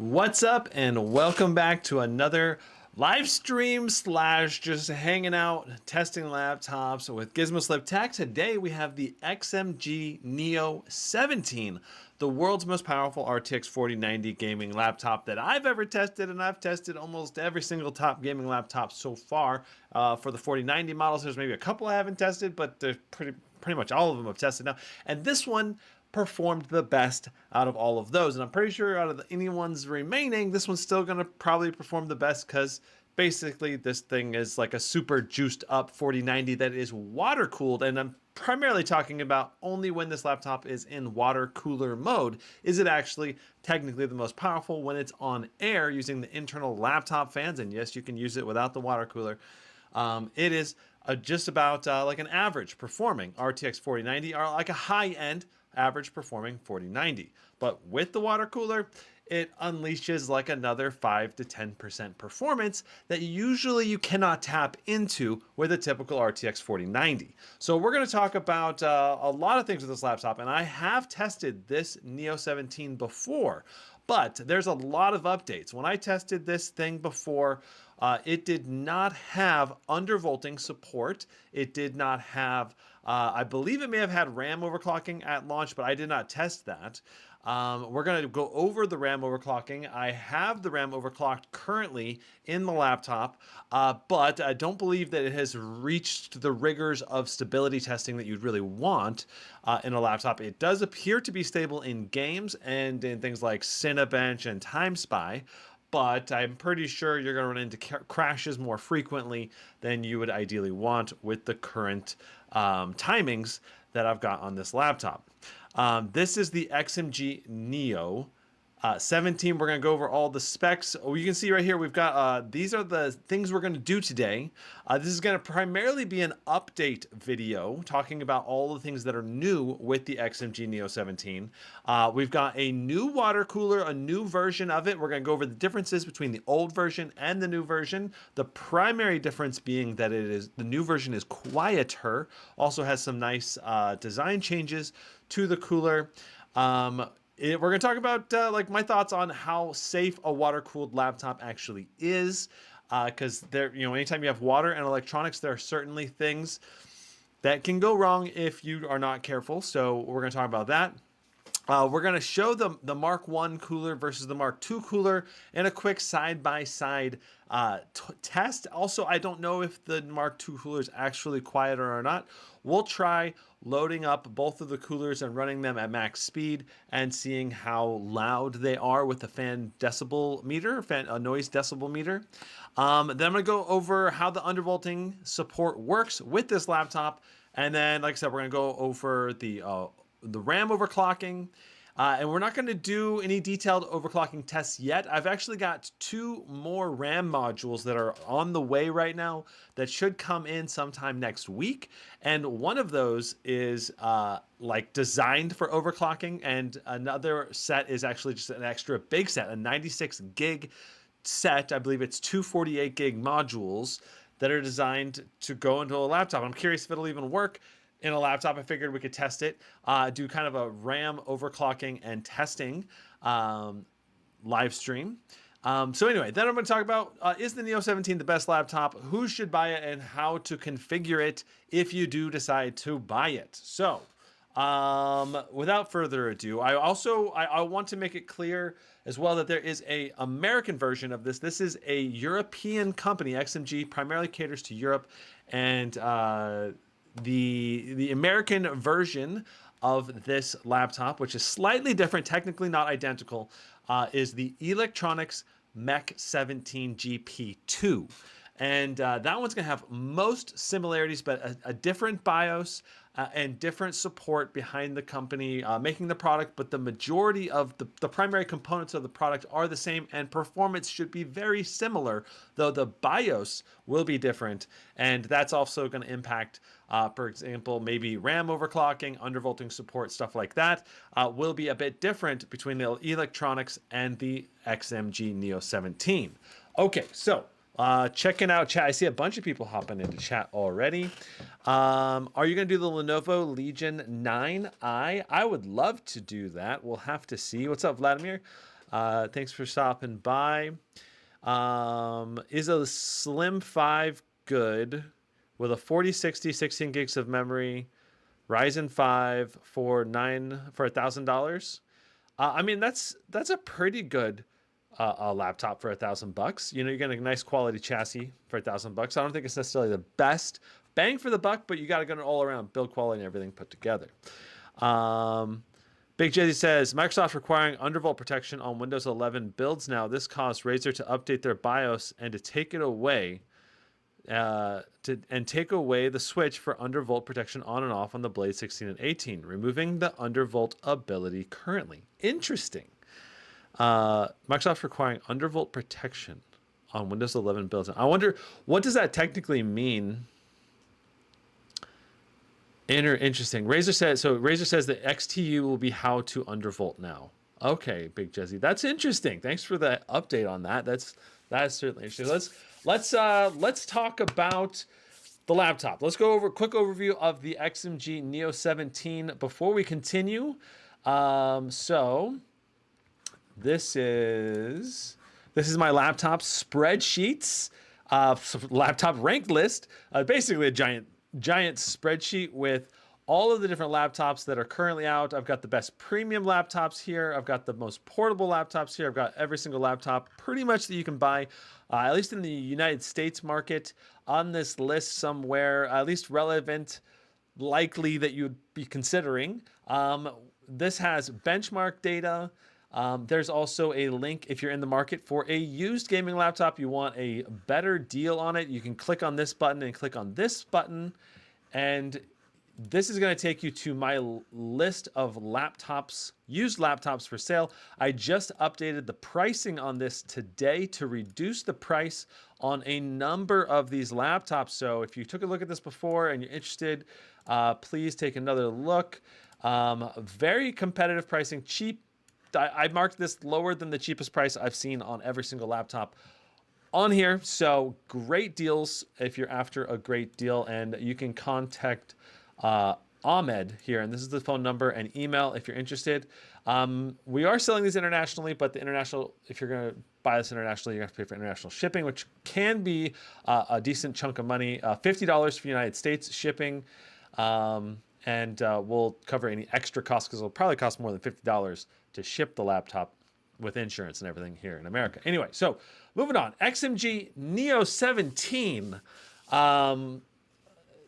What's up and welcome back to another live stream slash just hanging out testing laptops with GizmoSlipTech. Today we have the XMG Neo 17, the world's most powerful RTX 4090 gaming laptop that I've ever tested, and I've tested almost every single top gaming laptop so far. For the 4090 models, there's maybe a couple I haven't tested, but there's pretty much all of them I've tested now. And this one performed the best out of all of those, and I'm pretty sure out of any ones remaining, this one's still going to probably perform the best because basically this thing is like a super juiced up 4090 that is water cooled. And I'm primarily talking about only when this laptop is in water cooler mode is it actually technically the most powerful. When it's on air using the internal laptop fans, and yes, you can use it without the water cooler, it is just about like an average performing RTX 4090, or like a high-end average performing 4090. But with the water cooler, it unleashes like another 5 to 10% performance that usually you cannot tap into with a typical RTX 4090. So we're going to talk about a lot of things with this laptop, and I have tested this Neo 17 before, but there's a lot of updates. When I tested this thing before, it did not have undervolting support. It did not have, I believe it may have had RAM overclocking at launch, but I did not test that. We're going to go over the RAM overclocking. I have the RAM overclocked currently in the laptop, but I don't believe that it has reached the rigors of stability testing that you'd really want in a laptop. It does appear to be stable in games and in things like Cinebench and TimeSpy, but I'm pretty sure you're going to run into crashes more frequently than you would ideally want with the current timings that I've got on this laptop. This is the XMG Neo 17. We're going to go over all the specs. Oh, you can see right here, we've got, these are the things we're going to do today. This is going to primarily be an update video talking about all the things that are new with the XMG Neo 17. We've got a new water cooler, a new version of it. We're going to go over the differences between the old version and the new version. The primary difference being that the new version is quieter, also has some nice design changes to the cooler. We're going to talk about like my thoughts on how safe a water-cooled laptop actually is, because there, anytime you have water and electronics, there are certainly things that can go wrong if you are not careful. So we're going to talk about that. We're going to show the Mark 1 cooler versus the Mark 2 cooler in a quick side-by-side test. Also, I don't know if the Mark 2 cooler is actually quieter or not. We'll try loading up both of the coolers and running them at max speed and seeing how loud they are with the fan decibel meter, noise decibel meter. Then I'm going to go over how the undervolting support works with this laptop. And then, like I said, we're going to go over the RAM overclocking. And we're not going to do any detailed overclocking tests yet. I've actually got 2 more RAM modules that are on the way right now that should come in sometime next week. And one of those is like designed for overclocking, and another set is actually just an extra big set, a 96 gig set. I believe it's 248 gig modules that are designed to go into a laptop. I'm curious if it'll even work in a laptop. I figured we could test it, do kind of a RAM overclocking and testing live stream. So anyway, then I'm going to talk about, is the Neo 17 the best laptop? Who should buy it, and how to configure it if you do decide to buy it. So without further ado, I want to make it clear as well that there is a American version of this. This is a European company. XMG primarily caters to Europe, and the American version of this laptop, which is slightly different, technically not identical, is the Electronics Mk17 GP2. And that one's going to have most similarities, but a different BIOS and different support behind the company making the product. But the majority of the primary components of the product are the same, and performance should be very similar, though the BIOS will be different. And that's also going to impact, for example, maybe RAM overclocking, undervolting support, stuff like that will be a bit different between the electronics and the XMG Neo 17. Okay, so checking out chat. I see a bunch of people hopping into chat already. Are you going to do the Lenovo Legion 9i? I would love to do that. We'll have to see. What's up, Vladimir? Thanks for stopping by. Is a Slim 5 good with a 4060, 16 gigs of memory, Ryzen 5 for $1,000? I mean, that's a pretty good a laptop for $1,000. You know, you're getting a nice quality chassis for $1,000. I don't think it's necessarily the best bang for the buck, but you got to get an all-around build quality and everything put together. Big Jizzy says, Microsoft requiring undervolt protection on Windows 11 builds now. This caused Razer to update their BIOS and to take it away, take away the switch for undervolt protection on and off on the Blade 16 and 18, removing the undervolt ability currently. Interesting. Microsoft requiring undervolt protection on Windows 11 builds. I wonder, what does that technically mean? Interesting. Razer says that XTU will be how to undervolt now. Okay, Big Jesse, that's interesting. Thanks for the update on that. That's certainly interesting. Let's talk about the laptop. Let's go over a quick overview of the XMG Neo 17 before we continue. So this is my laptop spreadsheets, laptop ranked list. Basically a giant spreadsheet with all of the different laptops that are currently out. I've got the best premium laptops here. I've got the most portable laptops here. I've got every single laptop pretty much that you can buy, at least in the United States market, on this list somewhere, at least relevant, likely that you'd be considering. This has benchmark data. There's also a link if you're in the market for a used gaming laptop. You want a better deal on it. You can click on this button and click on this button. And this is going to take you to my list of laptops, used laptops for sale. I just updated the pricing on this today to reduce the price on a number of these laptops. So if you took a look at this before and you're interested, please take another look. Very competitive pricing, cheap. I marked this lower than the cheapest price I've seen on every single laptop on here. So great deals if you're after a great deal, and you can contact Ahmed here, and this is the phone number and email if you're interested. We are selling these internationally, but the international, if you're going to buy this internationally, you have to pay for international shipping, which can be a decent chunk of money. $50 for United States shipping, and we'll cover any extra costs because it'll probably cost more than $50 to ship the laptop with insurance and everything here in America. Anyway, so moving on. XMG Neo 17.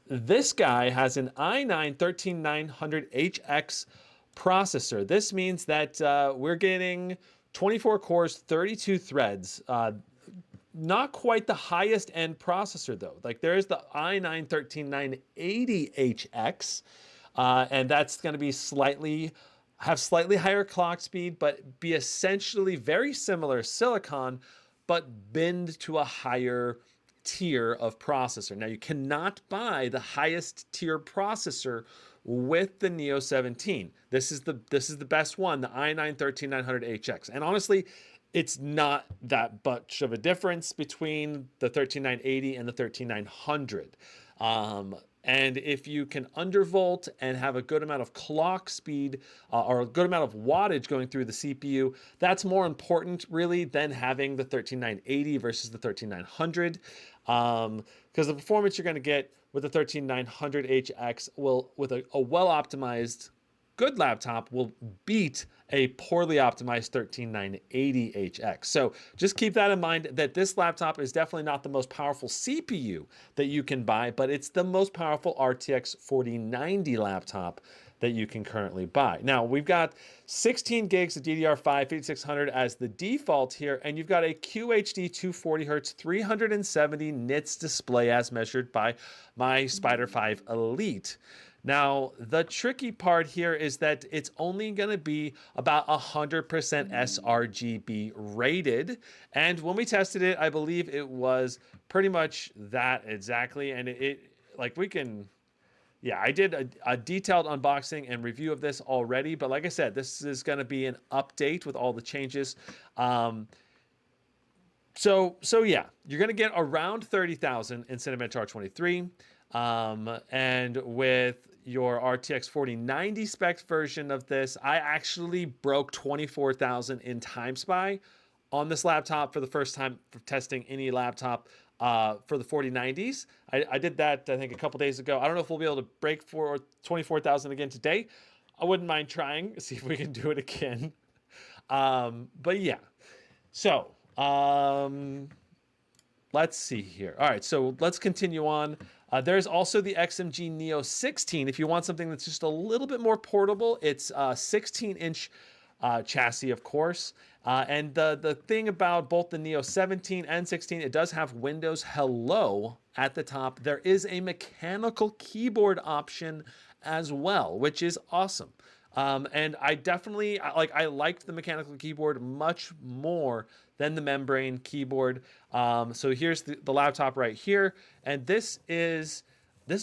This guy has an i9-13900HX processor. This means that we're getting 24 cores, 32 threads. Not quite the highest end processor though. Like there's the i9-13980HX, and that's going to be have slightly higher clock speed, but be essentially very similar silicon, but bend to a higher tier of processor. Now you cannot buy the highest tier processor with the Neo 17. This is the best one, the i9-13900HX. And honestly, it's not that much of a difference between the 13980 and the 13900. And if you can undervolt and have a good amount of clock speed or a good amount of wattage going through the CPU, that's more important really than having the 13980 versus the 13900. Because the performance you're going to get with the 13900HX will, with a well-optimized good laptop, will beat a poorly optimized 13980HX. So just keep that in mind, that this laptop is definitely not the most powerful CPU that you can buy, but it's the most powerful RTX 4090 laptop that you can currently buy. Now, we've got 16 gigs of DDR5 5600 as the default here, and you've got a QHD 240Hz 370 nits display as measured by my Spider 5 Elite. Now, the tricky part here is that it's only going to be about 100% sRGB rated. And when we tested it, I believe it was pretty much that exactly. And I did a detailed unboxing and review of this already. But like I said, this is going to be an update with all the changes. So yeah, you're going to get around 30,000 in Cinebench R23. And with your RTX 4090 spec version of this, I actually broke 24,000 in time spy on this laptop for the first time for testing any laptop for the 4090s. I did that, I think, a couple days ago. I don't know if we'll be able to break for 24,000 again today. I wouldn't mind trying, see if we can do it again. But yeah, so let's see here. All right, so let's continue on. There's also the XMG Neo 16. If you want something that's just a little bit more portable, it's a 16-inch chassis, of course. And the thing about both the Neo 17 and 16, it does have Windows Hello at the top. There is a mechanical keyboard option as well, which is awesome. And I definitely, I liked the mechanical keyboard much more than the membrane keyboard. So here's the laptop right here. And this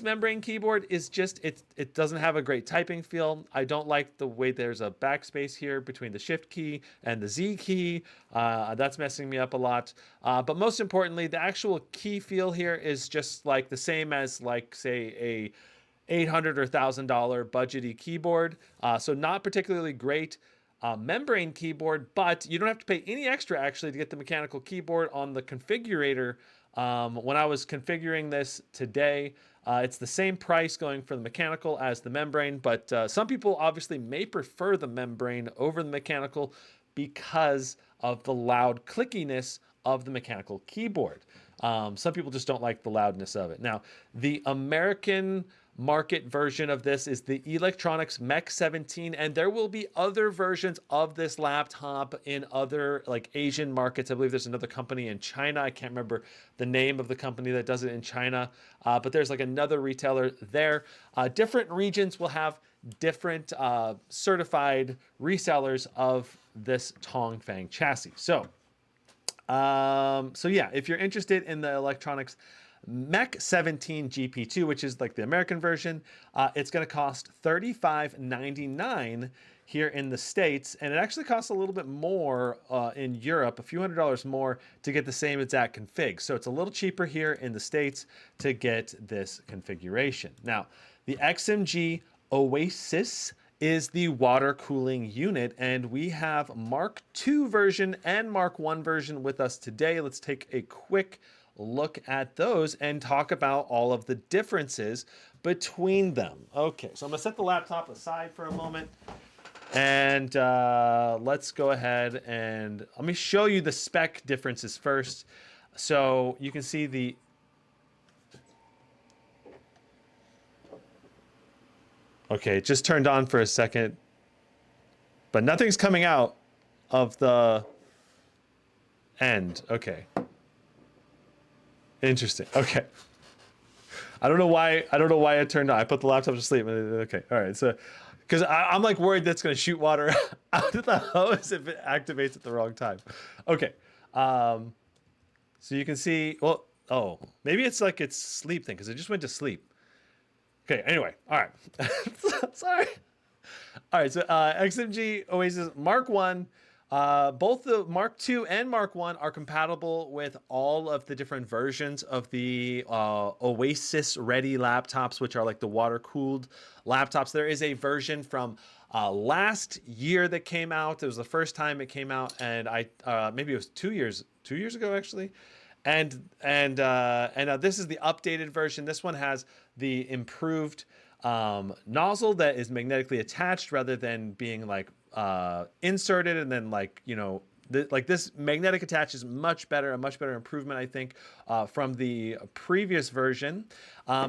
membrane keyboard is just, it doesn't have a great typing feel. I don't like the way there's a backspace here between the shift key and the Z key. That's messing me up a lot. But most importantly, the actual key feel here is just like the same as, like, say, a $800 or $1,000 budgety keyboard. So not particularly great membrane keyboard, but you don't have to pay any extra actually to get the mechanical keyboard on the configurator. When I was configuring this today, it's the same price going for the mechanical as the membrane, but some people obviously may prefer the membrane over the mechanical because of the loud clickiness of the mechanical keyboard. Some people just don't like the loudness of it. Now, the American market version of this is the Electronics Mk17, and there will be other versions of this laptop in other, like, Asian markets. I believe there's another company in China. I can't remember the name of the company that does it in China, but there's like another retailer there. Different regions will have different certified resellers of this Tongfang chassis. So yeah, if you're interested in the Electronics Mk17 GP2, which is like the American version, it's going to cost $35.99 here in the States, and it actually costs a little bit more in Europe, a few $100s more to get the same exact config. So it's a little cheaper here in the States to get this configuration. Now, the XMG Oasis is the water cooling unit, and we have Mark II version and Mark I version with us today. Let's take a quick look at those and talk about all of the differences between them. Okay, so I'm gonna set the laptop aside for a moment, and let's go ahead and let me show you the spec differences first. So you can see the okay, it just turned on for a second, but nothing's coming out of the end. Okay. Interesting. Okay. I don't know why it turned on. I put the laptop to sleep. Okay. All right. So, because I'm like worried that's going to shoot water out of the hose if it activates at the wrong time. Okay. So you can see, well, oh, maybe it's like it's sleep thing because it just went to sleep. Okay. Anyway. All right. Sorry. All right. So XMG Oasis Mark I. Both the Mark II and Mark I are compatible with all of the different versions of the Oasis ready laptops, which are like the water-cooled laptops. There is a version from last year that came out. It was the first time it came out, and maybe it was 2 years ago actually. And this is the updated version. This one has the improved nozzle that is magnetically attached rather than being like inserted and then, like, you know, like this magnetic attach is much better, a much better improvement, I think, from the previous version.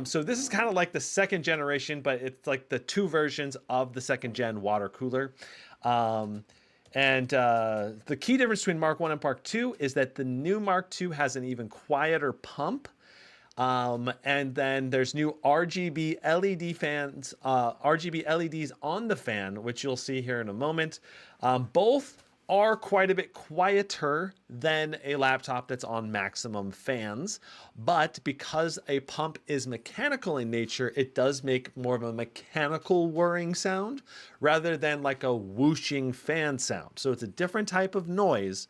So this is kind of like the second generation, but it's like the two versions of the second gen water cooler. The key difference between Mark I and Mark II is that the new Mark II has an even quieter pump. And then there's new RGB LED fans, RGB LEDs on the fan, which you'll see here in a moment. Both are quite a bit quieter than a laptop that's on maximum fans, but because a pump is mechanical in nature, it does make more of a mechanical whirring sound rather than like a whooshing fan sound. So it's a different type of noise.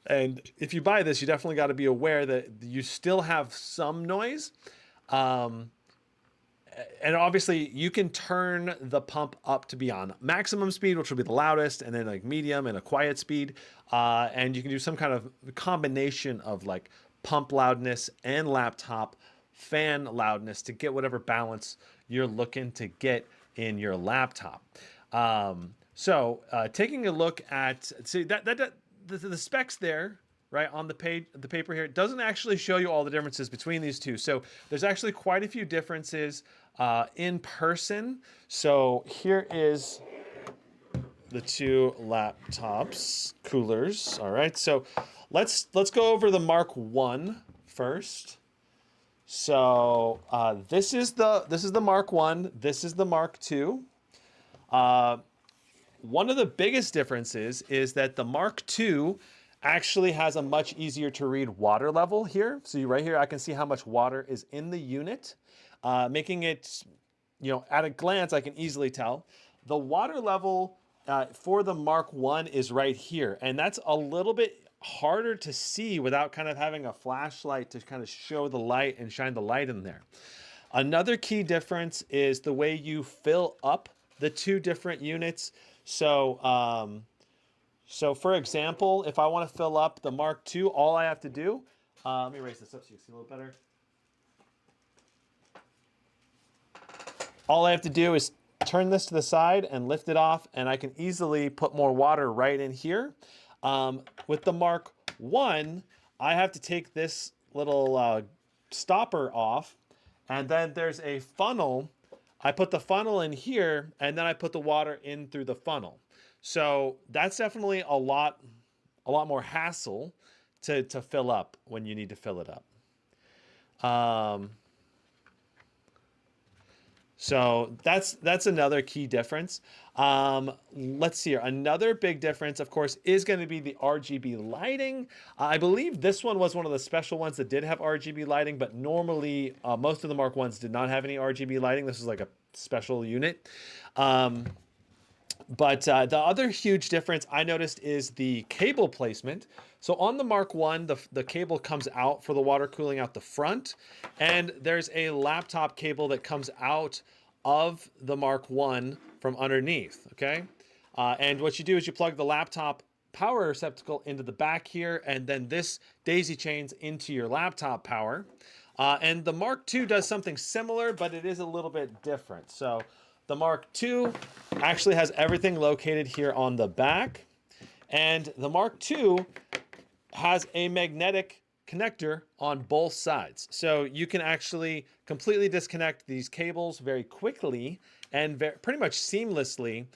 And if you buy this, you definitely got to be aware that you still have some noise. and obviously you can turn the pump up to be on maximum speed, which will be the loudest, and then like medium and a quiet speed. And you can do some kind of combination of like pump loudness and laptop fan loudness to get whatever balance you're looking to get in your laptop. Taking a look at, see the specs there, right on the page, the paper here, it doesn't actually show you all the differences between these two. So there's actually quite a few differences in person. So here is the two laptops coolers. All right, so let's go over the Mark 1 first. So this is the Mark 1. This is the Mark 2. One of the biggest differences is that the Mark II actually has a much easier to read water level here. So right here, I can see how much water is in the unit, making it, at a glance, I can easily tell. The water level for the Mark I is right here, and that's a little bit harder to see without kind of having a flashlight to kind of show the light and shine the light in there. Another key difference is the way you fill up the two different units. So, for example, if I want to fill up the Mark II, all I have to do, let me raise this up so you can see a little better. All I have to do is turn this to the side and lift it off, and I can easily put more water right in here. With the Mark I have to take this little stopper off, and then there's a funnel. I put the funnel in here, and then I put the water in through the funnel. So that's definitely a lot more hassle to fill up when you need to fill it up. So that's another key difference. Let's see here. Another big difference, of course, is going to be the RGB lighting. I believe this one was one of the special ones that did have RGB lighting, but normally most of the Mark I's did not have any RGB lighting. This was like a special unit. But the other huge difference I noticed is the cable placement. So on the Mark I, the cable comes out for the water cooling out the front, and there's a laptop cable that comes out of the Mark I from underneath, okay? And what you do is you plug the laptop power receptacle into the back here, and then this daisy chains into your laptop power. And the Mark II does something similar, but it is a little bit different. So the Mark II actually has everything located here on the back, and the Mark II has a magnetic connector on both sides. So you can actually completely disconnect these cables very quickly and pretty much seamlessly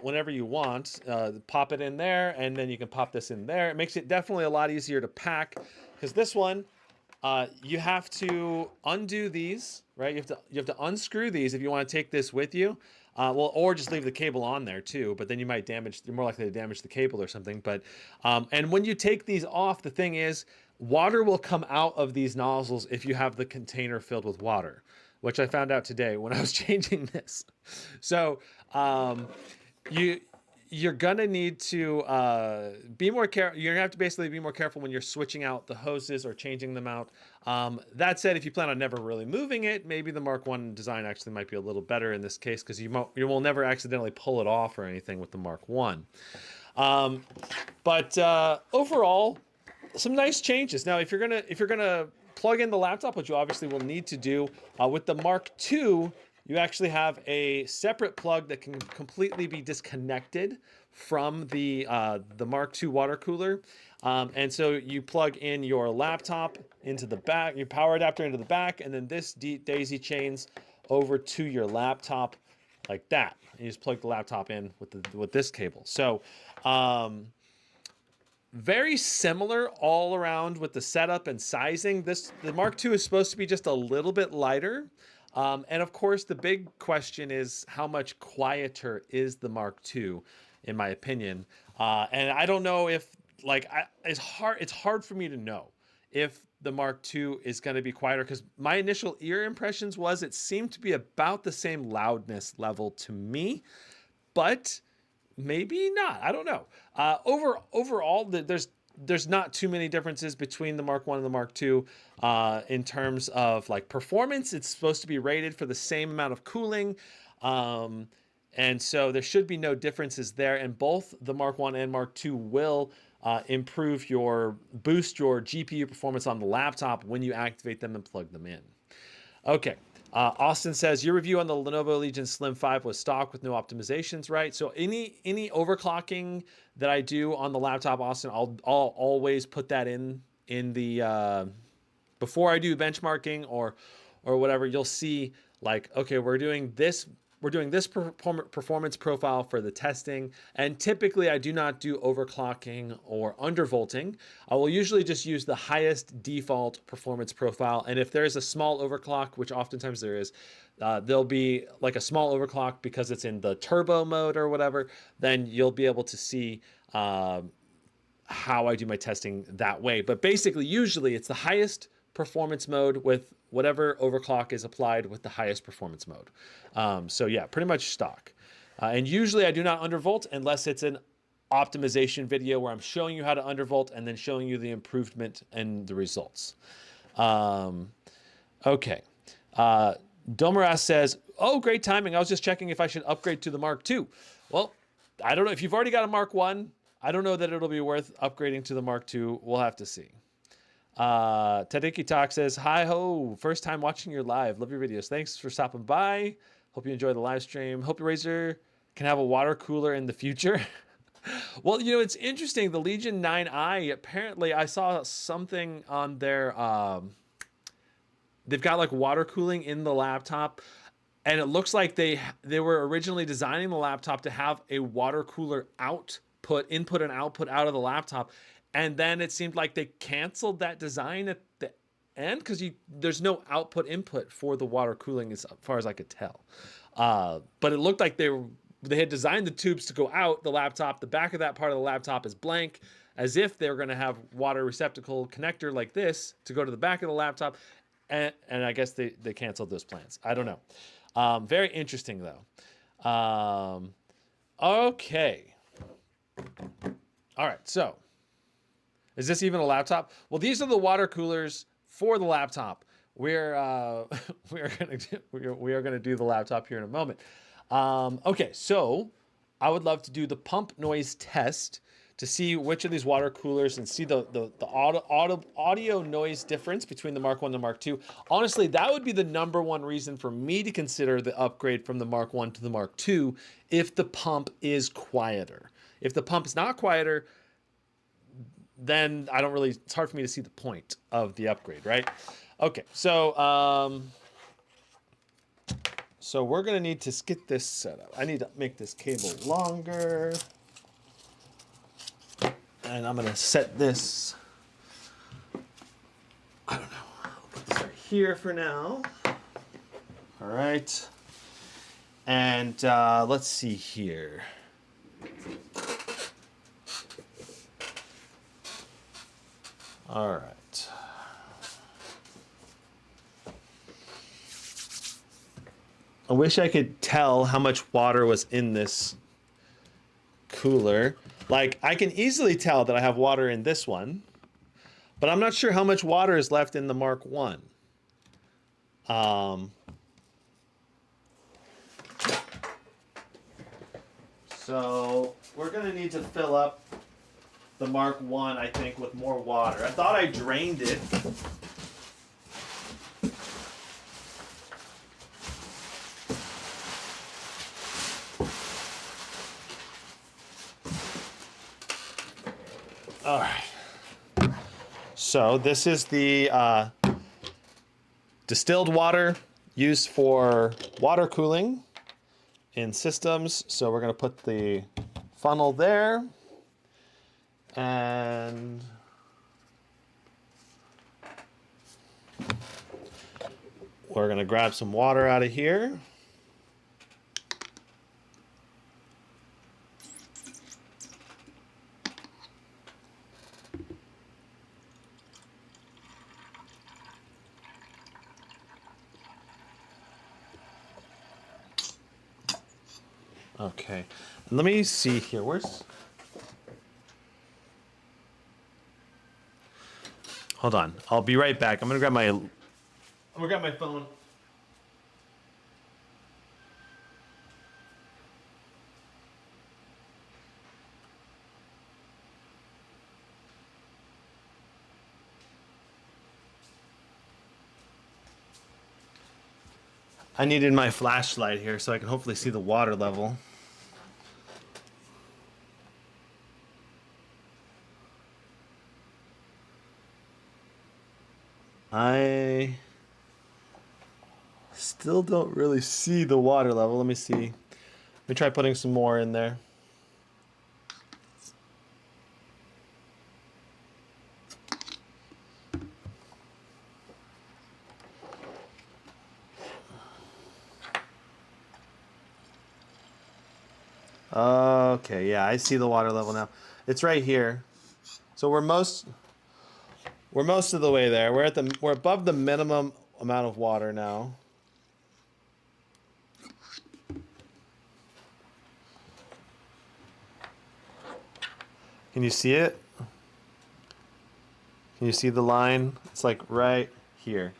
whenever you want. Pop it in there, and then you can pop this in there. It makes it definitely a lot easier to pack, because this one, you have to undo these, right? You have to unscrew these if you want to take this with you. Or just leave the cable on there too, but then you're more likely to damage the cable or something. But, and when you take these off, the thing is, water will come out of these nozzles if you have the container filled with water, which I found out today when I was changing this. So, you're gonna need to be more careful. You're gonna have to basically be more careful when you're switching out the hoses or changing them out. That said, if you plan on never really moving it, maybe the Mark I design actually might be a little better in this case, because you will never accidentally pull it off or anything with the Mark I. But overall, some nice changes. Now, if you're gonna plug in the laptop, which you obviously will need to do with the Mark II, you actually have a separate plug that can completely be disconnected from the Mark II water cooler. And so you plug in your laptop into the back, your power adapter into the back, and then this daisy chains over to your laptop like that. You just plug the laptop in with this cable. So very similar all around with the setup and sizing. The Mark II is supposed to be just a little bit lighter. And of course, the big question is, how much quieter is the Mark II, in my opinion? And I don't know if, it's hard for me to know if the Mark II is going to be quieter, because my initial ear impressions was it seemed to be about the same loudness level to me, but maybe not. I don't know. Overall, there's there's not too many differences between the Mark 1 and the Mark 2 in terms of like performance. It's supposed to be rated for the same amount of cooling. And so there should be no differences there. And both the Mark 1 and Mark 2 will boost your GPU performance on the laptop when you activate them and plug them in. Okay. Austin says, your review on the Lenovo Legion Slim 5 was stock with no optimizations, right? So any overclocking that I do on the laptop, Austin, I'll always put that in the before I do benchmarking or whatever. You'll see like, okay, we're doing this performance profile for the testing, and typically I do not do overclocking or undervolting. I will usually just use the highest default performance profile, and if there's a small overclock, which oftentimes there is, there'll be like a small overclock because it's in the turbo mode or whatever, then you'll be able to see how I do my testing that way. But basically, usually it's the highest performance mode with whatever overclock is applied with the highest performance mode. So yeah, pretty much stock. And usually I do not undervolt unless it's an optimization video where I'm showing you how to undervolt and then showing you the improvement and the results. Okay. Domaras says, oh, great timing. I was just checking if I should upgrade to the Mark II. Well, I don't know. If you've already got a Mark I, I don't know that it'll be worth upgrading to the Mark II. We'll have to see. Tadiki Talk says, hi ho, first time watching your live. Love your videos. Thanks for stopping by. Hope you enjoy the live stream. Hope your Razer can have a water cooler in the future. Well, you know, it's interesting. The Legion 9i, apparently I saw something on their, they've got like water cooling in the laptop. And it looks like they were originally designing the laptop to have a water cooler input and output out of the laptop. And then it seemed like they canceled that design at the end because there's no output input for the water cooling as far as I could tell. But it looked like they had designed the tubes to go out the laptop. The back of that part of the laptop is blank, as if they were going to have water receptacle connector like this to go to the back of the laptop. And I guess they canceled those plans. I don't know. Very interesting though. Okay. All right. So, is this even a laptop? Well, these are the water coolers for the laptop. We are gonna do the laptop here in a moment. Okay, so I would love to do the pump noise test to see which of these water coolers and see the audio noise difference between the Mark 1 and the Mark 2. Honestly, that would be the #1 reason for me to consider the upgrade from the Mark 1 to the Mark 2 if the pump is quieter. If the pump is not quieter, then it's hard for me to see the point of the upgrade, right? Okay, so we're gonna need to get this set up. I need to make this cable longer. And I'm gonna set this, I don't know, I'll put this right here for now. All right, and let's see here. All right. I wish I could tell how much water was in this cooler. Like, I can easily tell that I have water in this one, but I'm not sure how much water is left in the Mark 1. So we're gonna need to fill up the Mark 1, I think, with more water. I thought I drained it. All right. So this is the distilled water used for water cooling in systems. So we're going to put the funnel there. And we're going to grab some water out of here. Okay, let me see here. Hold on. I'll be right back. I'm gonna grab my phone. I needed my flashlight here so I can hopefully see the water level. I still don't really see the water level. Let me see. Let me try putting some more in there. Okay, yeah, I see the water level now. It's right here. So we're most of the way there. We're above the minimum amount of water now. Can you see it? Can you see the line? It's like right here.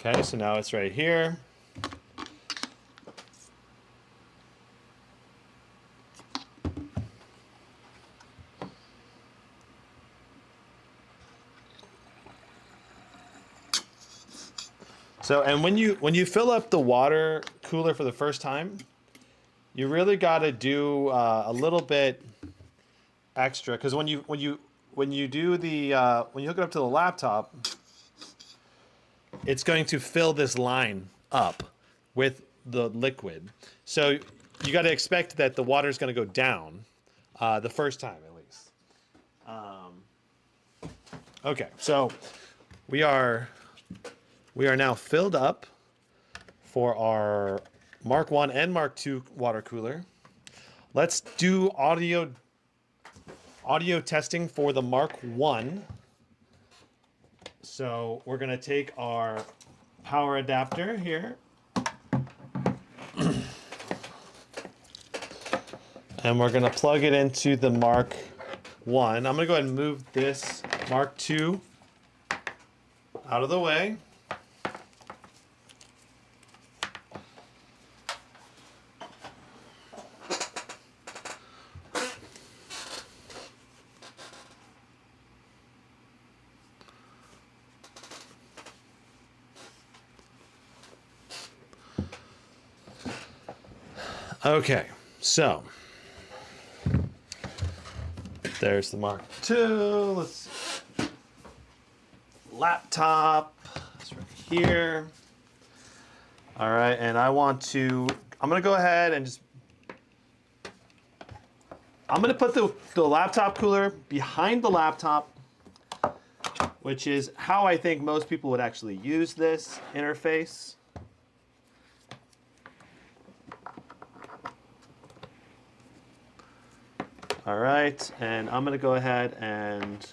Okay, so now it's right here. So, and when you fill up the water cooler for the first time, you really got to do a little bit extra, because when you do the when you hook it up to the laptop, it's going to fill this line up with the liquid. So you got to expect that the water is going to go down the first time at least. Okay, so we are now filled up for our Mark 1 and Mark 2 water cooler. Let's do audio testing for the Mark 1. So we're going to take our power adapter here. And we're going to plug it into the Mark 1. I'm going to go ahead and move this Mark 2 out of the way. Okay, so there's the Mark II. Let's see. Laptop. It's right here. All right, and I'm gonna go ahead and I'm gonna put the laptop cooler behind the laptop, which is how I think most people would actually use this interface. All right, and I'm going to go ahead and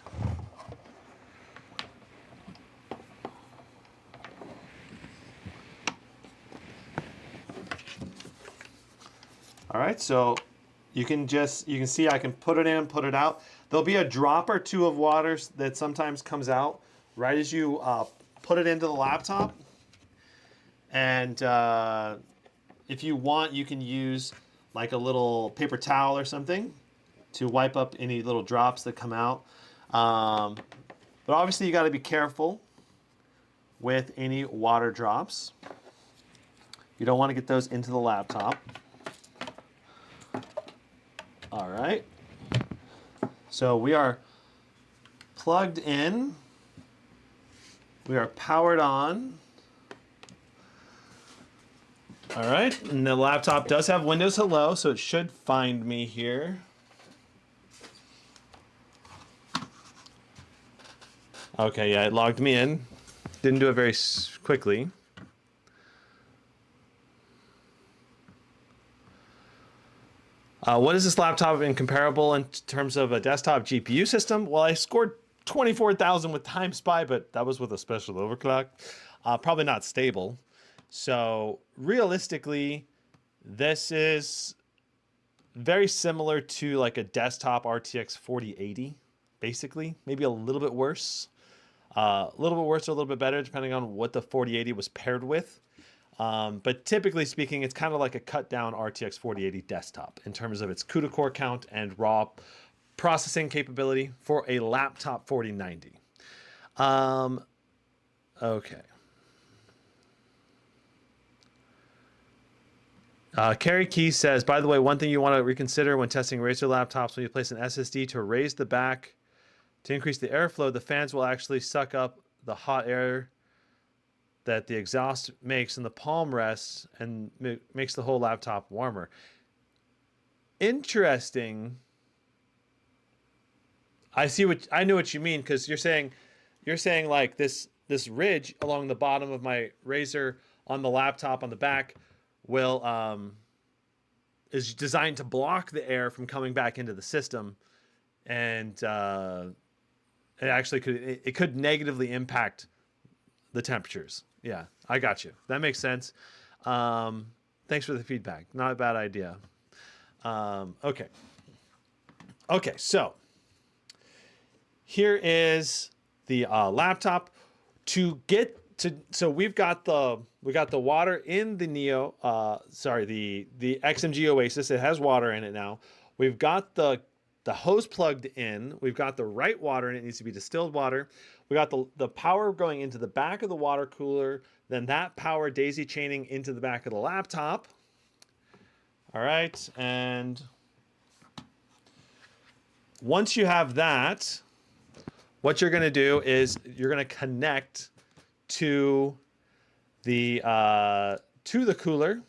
all right, so you can see I can put it in, put it out. There'll be a drop or two of water that sometimes comes out right as you put it into the laptop. And if you want, you can use like a little paper towel or something to wipe up any little drops that come out. But obviously you got to be careful with any water drops. You don't want to get those into the laptop. All right. So we are plugged in. We are powered on. All right, and the laptop does have Windows Hello, so it should find me here. Okay, yeah, it logged me in. Didn't do it very quickly. What is this laptop incomparable in terms of a desktop GPU system? Well, I scored 24,000 with Time Spy, but that was with a special overclock. Probably not stable. So realistically, this is very similar to like a desktop RTX 4080, basically. Maybe a little bit worse. A little bit worse or a little bit better, depending on what the 4080 was paired with. But typically speaking, it's kind of like a cut down RTX 4080 desktop in terms of its CUDA core count and raw processing capability for a laptop 4090. Okay. Carrie Key says, by the way, one thing you want to reconsider when testing Razer laptops, when you place an SSD to raise the back to increase the airflow, the fans will actually suck up the hot air that the exhaust makes in the palm rests and makes the whole laptop warmer. Interesting. I know what you mean, because you're saying like this ridge along the bottom of my Razer on the laptop on the back will is designed to block the air from coming back into the system, and it actually could negatively impact the temperatures. Yeah, I got you. That makes sense. Thanks for the feedback. Not a bad idea. Okay. Okay, so here is the laptop. So we've got the water in the Neo. The XMG Oasis. It has water in it now. We've got the hose plugged in. We've got the right water, and it needs to be distilled water. We got the power going into the back of the water cooler, then that power daisy chaining into the back of the laptop. All right, and once you have that, what you're going to do is you're going to connect to the cooler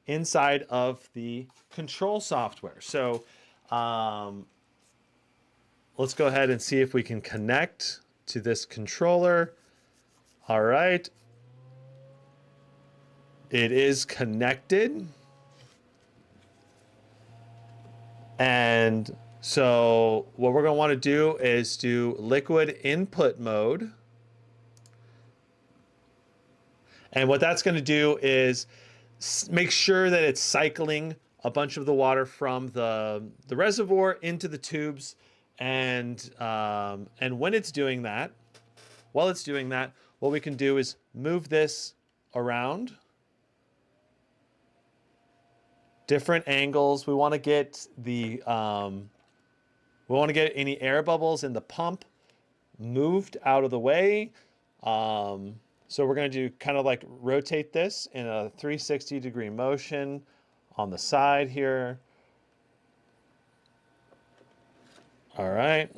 inside of the control software. So let's go ahead and see if we can connect to this controller. All right. It is connected. And so what we're going to want to do is do liquid input mode. And what that's going to do is make sure that it's cycling a bunch of the water from the reservoir into the tubes. And when it's doing that, while it's doing that, what we can do is move this around different angles. We want to get any air bubbles in the pump moved out of the way. So we're going to do kind of like rotate this in a 360-degree motion on the side here. All right.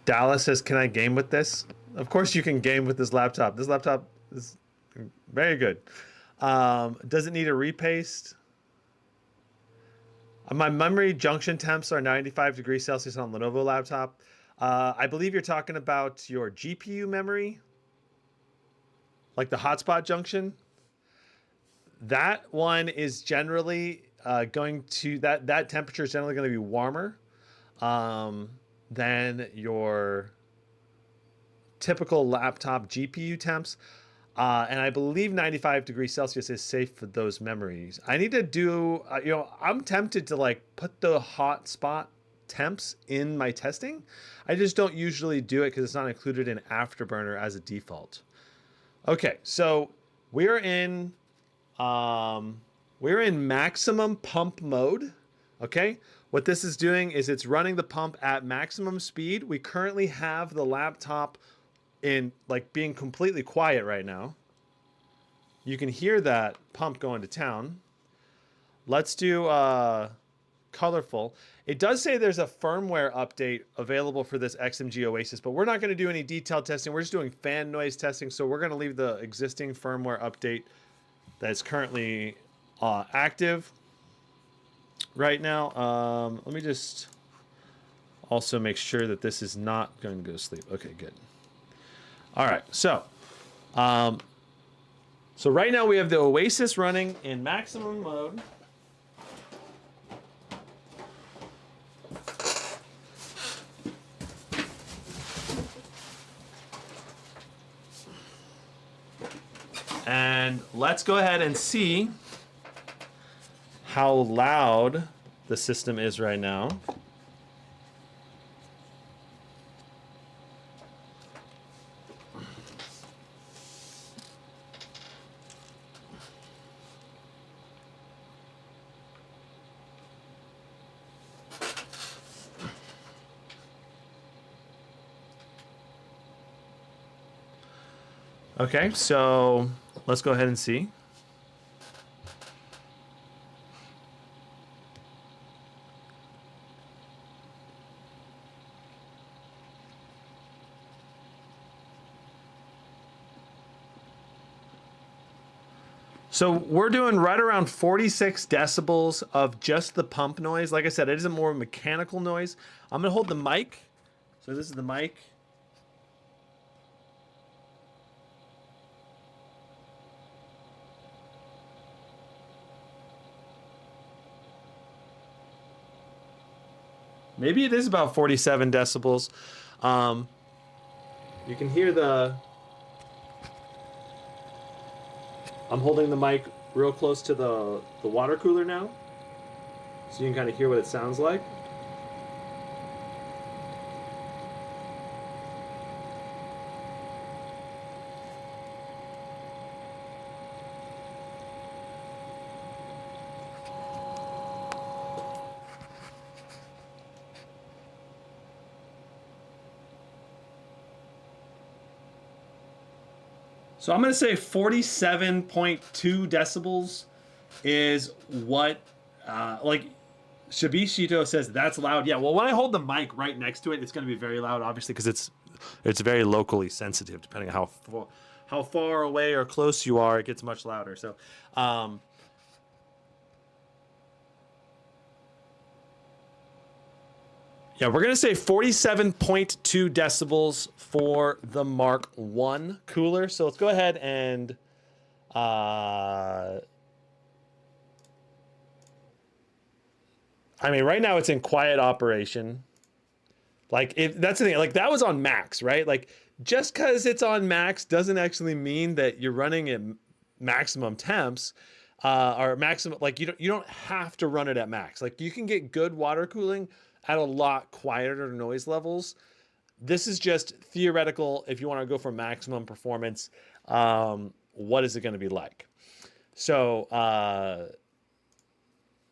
Dallas says, can I game with this? Of course you can game with this laptop. This laptop is very good. Does it need a repaste? My memory junction temps are 95 degrees Celsius on Lenovo laptop. I believe you're talking about your GPU memory, like the hotspot junction. That one is generally going to, that temperature is generally going to be warmer than your typical laptop GPU temps. And I believe 95 degrees Celsius is safe for those memories. I need to do, I'm tempted to like put the hotspot temps in my testing. I just don't usually do it because it's not included in Afterburner as a default. Okay, so we're in maximum pump mode. Okay, what this is doing is it's running the pump at maximum speed. We currently have the laptop in like being completely quiet right now. You can hear that pump going to town. Let's do colorful. It does say there's a firmware update available for this XMG Oasis, but we're not going to do any detailed testing. We're just doing fan noise testing. So we're going to leave the existing firmware update that's currently active right now. Let me just also make sure that this is not going to go to sleep. Okay, good. All right, so right now we have the Oasis running in maximum mode. And let's go ahead and see how loud the system is right now. Okay, so let's go ahead and see. So we're doing right around 46 decibels of just the pump noise. Like I said, it isn't more mechanical noise. I'm gonna hold the mic. So this is the mic. Maybe it is about 47 decibels. You can hear the... I'm holding the mic real close to the water cooler now, so you can kind of hear what it sounds like. So I'm going to say 47.2 decibels is what, like Shabishito says, that's loud. Yeah, well, when I hold the mic right next to it, it's going to be very loud, obviously, because it's very locally sensitive. Depending on how far away or close you are, it gets much louder. So, yeah, we're going to say 47.2 decibels for the Mark 1 cooler. So let's go ahead and I mean, right now it's in quiet operation. Like, that's the thing. Like, that was on max, right? Like, just because it's on max doesn't actually mean that you're running at maximum temps or maximum. Like, you don't have to run it at max. Like, you can get good water cooling at a lot quieter noise levels. This is just theoretical. If you want to go for maximum performance, what is it going to be like? So,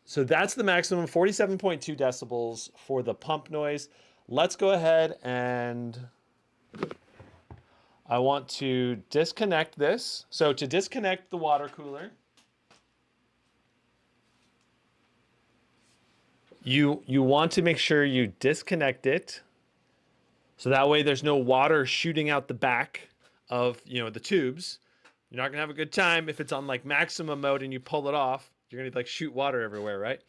so that's the maximum, 47.2 decibels for the pump noise. Let's go ahead and I want to disconnect this. So to disconnect the water cooler, you want to make sure you disconnect it. So that way there's no water shooting out the back of, the tubes. You're not gonna have a good time if it's on like maximum mode and you pull it off. You're gonna like shoot water everywhere, right?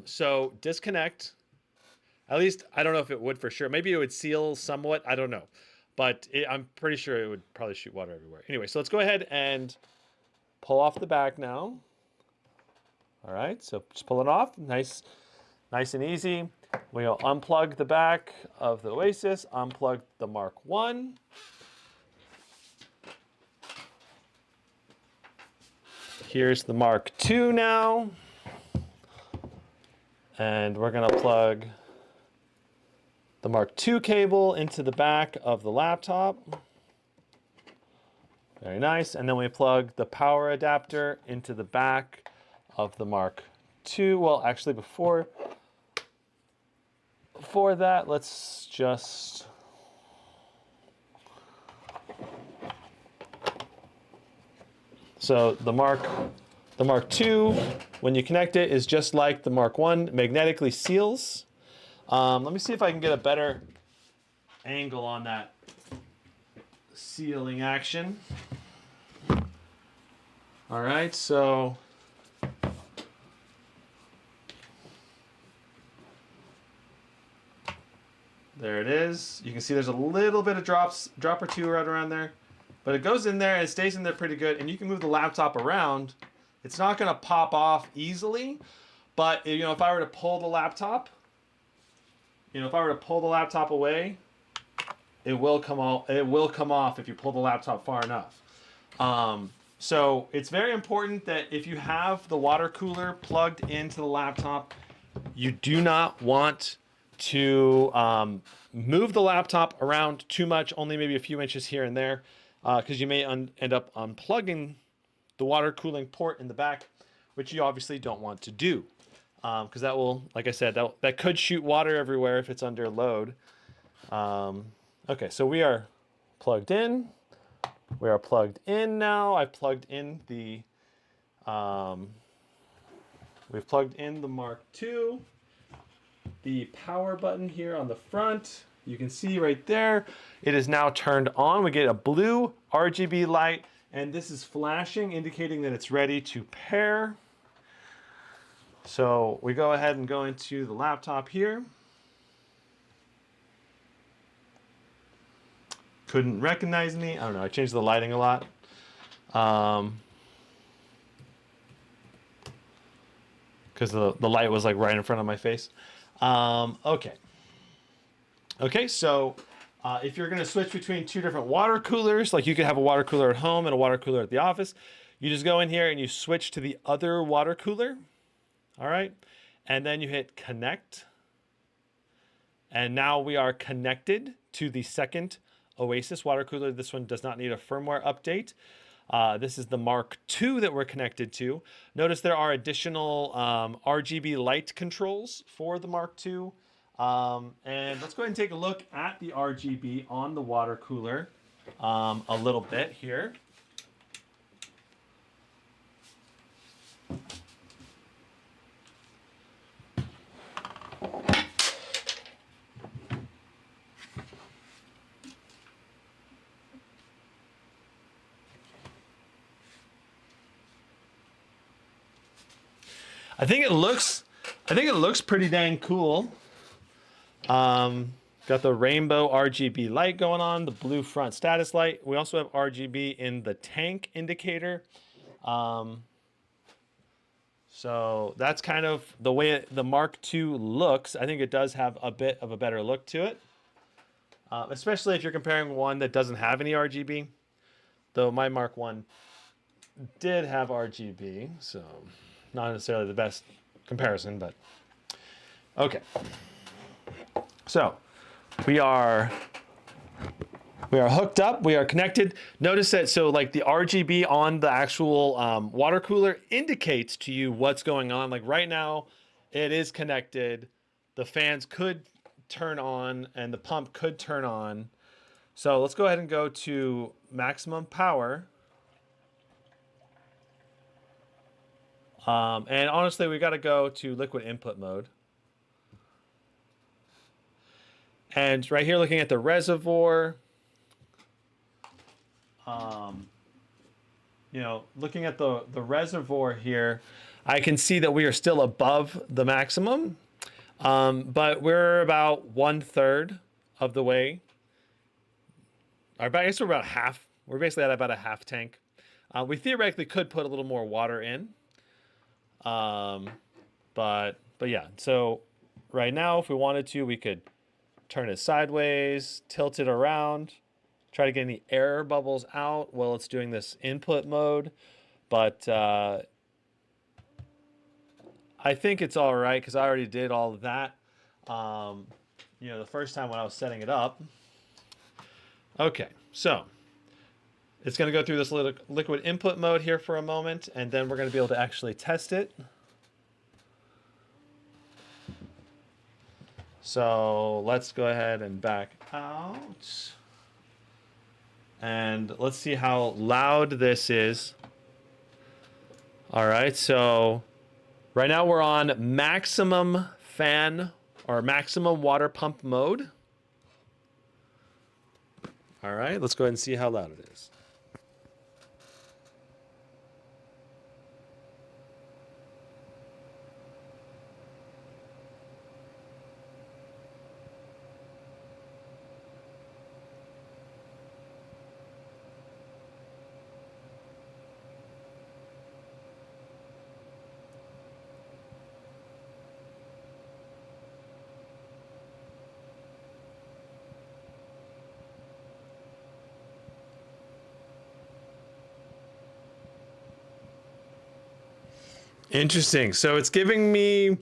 So disconnect. At least, I don't know if it would for sure. Maybe it would seal somewhat, I don't know. But I'm pretty sure it would probably shoot water everywhere. Anyway, so let's go ahead and pull off the back now. All right, so just pull it off, nice and easy. We'll unplug the back of the Oasis, unplug the Mark 1. Here's the Mark 2 now. And we're gonna plug the Mark 2 cable into the back of the laptop. Very nice. And then we plug the power adapter into the back of the Mark 2. Well, actually before that, let's just... So the Mark 2, when you connect it, is just like the Mark 1, magnetically seals. Let me see if I can get a better angle on that sealing action. All right, so there it is. You can see there's a little bit of drop or two right around there, but it goes in there and it stays in there pretty good. And you can move the laptop around. It's not going to pop off easily, but if I were to pull the laptop, away, it will come off if you pull the laptop far enough. So it's very important that if you have the water cooler plugged into the laptop, you do not want to move the laptop around too much, only maybe a few inches here and there, because you may end up unplugging the water cooling port in the back, which you obviously don't want to do, because that will, like I said, that could shoot water everywhere if it's under load. Okay, so we are plugged in. We are plugged in now. I've plugged in the, we've plugged in the Mark II. The power button here on the front, you can see right there, it is now turned on. We get a blue RGB light, and this is flashing, indicating that it's ready to pair. So we go ahead and go into the laptop here. Couldn't recognize me. I don't know. I changed the lighting a lot. Because the light was like right in front of my face. Okay. Okay, so if you're going to switch between two different water coolers, like you could have a water cooler at home and a water cooler at the office, you just go in here and you switch to the other water cooler. All right. And then you hit connect. And now we are connected to the second Oasis water cooler. This one does not need a firmware update. This is the Mark II that we're connected to. Notice there are additional RGB light controls for the Mark II. And let's go ahead and take a look at the RGB on the water cooler a little bit here. I think it looks pretty dang cool. Got the rainbow RGB light going on, the blue front status light. We also have RGB in the tank indicator. So that's kind of the way the Mark II looks. I think it does have a bit of a better look to it, especially if you're comparing one that doesn't have any RGB. Though my Mark I did have RGB, so not necessarily the best comparison, but okay. So we are hooked up, we are connected. Notice that, so like the RGB on the actual water cooler indicates to you what's going on. Like right now, it is connected. The fans could turn on and the pump could turn on. So let's go ahead and go to maximum power. And honestly, we got to go to liquid input mode. And right here, looking at the reservoir, you know, looking at the reservoir here, I can see that we are still above the maximum, but we're about 1/3 of the way. I guess we're about half. We're basically at about a half tank. We theoretically could put a little more water in. But yeah, so right now, if we wanted to, we could turn it sideways, tilt it around, try to get any air bubbles out while it's doing this input mode. But I think it's all right because I already did all of that, you know, the first time when I was setting it up. Okay, so it's going to go through this liquid input mode here for a moment, and then we're going to be able to actually test it. So let's go ahead and back out. And let's see how loud this is. All right, so right now we're on maximum fan or maximum water pump mode. All right, let's go ahead and see how loud it is. Interesting. So it's giving me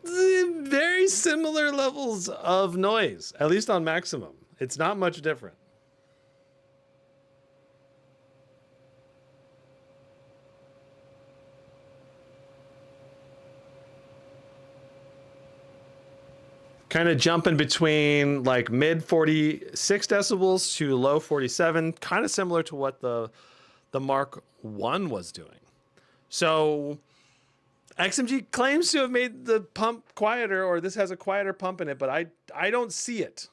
very similar levels of noise, at least on maximum. It's not much different. Kind of jumping between like mid 46 decibels to low 47, kind of similar to what the Mark 1 was doing. So XMG claims to have made the pump quieter, or this has a quieter pump in it, but I don't see it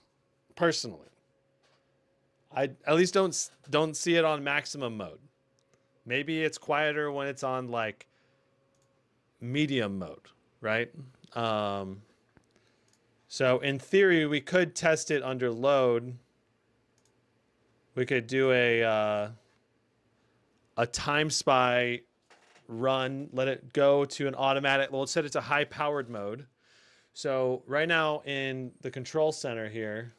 personally. I at least don't see it on maximum mode. Maybe it's quieter when it's on like medium mode, right? So in theory, we could test it under load. We could do a time spy run, let it go to an automatic. Well, let's set it to high powered mode. So right now in the control center here,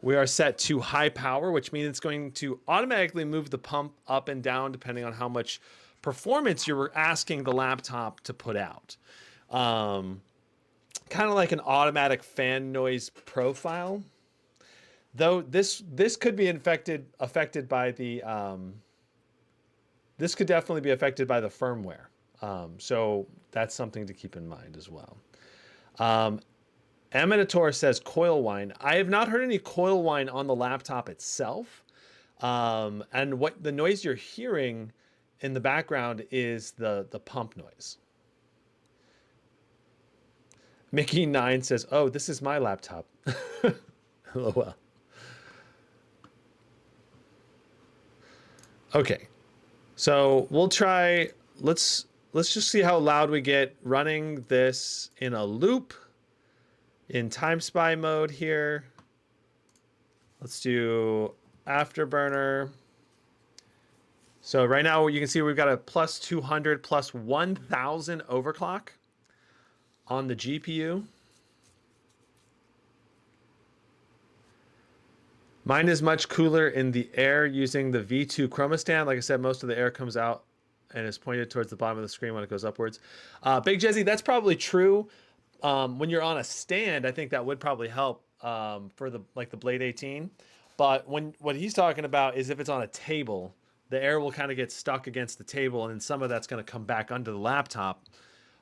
we are set to high power, which means it's going to automatically move the pump up and down depending on how much performance you're asking the laptop to put out. Kind of like an automatic fan noise profile, though this could be affected by the this could definitely be affected by the firmware. So that's something to keep in mind as well. Emanator says coil whine. I have not heard any coil whine on the laptop itself. And what the noise you're hearing in the background is the pump noise. Mickey9 says, "Oh, this is my laptop." LOL. Okay, so we'll try. Let's just see how loud we get running this in a loop in time spy mode here. Let's do afterburner. So right now you can see we've got a plus 200 plus 1000 overclock on the GPU. Mine is much cooler in the air using the V2 chroma stand. Like I said, most of the air comes out and is pointed towards the bottom of the screen when it goes upwards. Big Jezzy, that's probably true. When you're on a stand, I think that would probably help for the Blade 18. But what he's talking about is if it's on a table, the air will kind of get stuck against the table, and then some of that's going to come back under the laptop.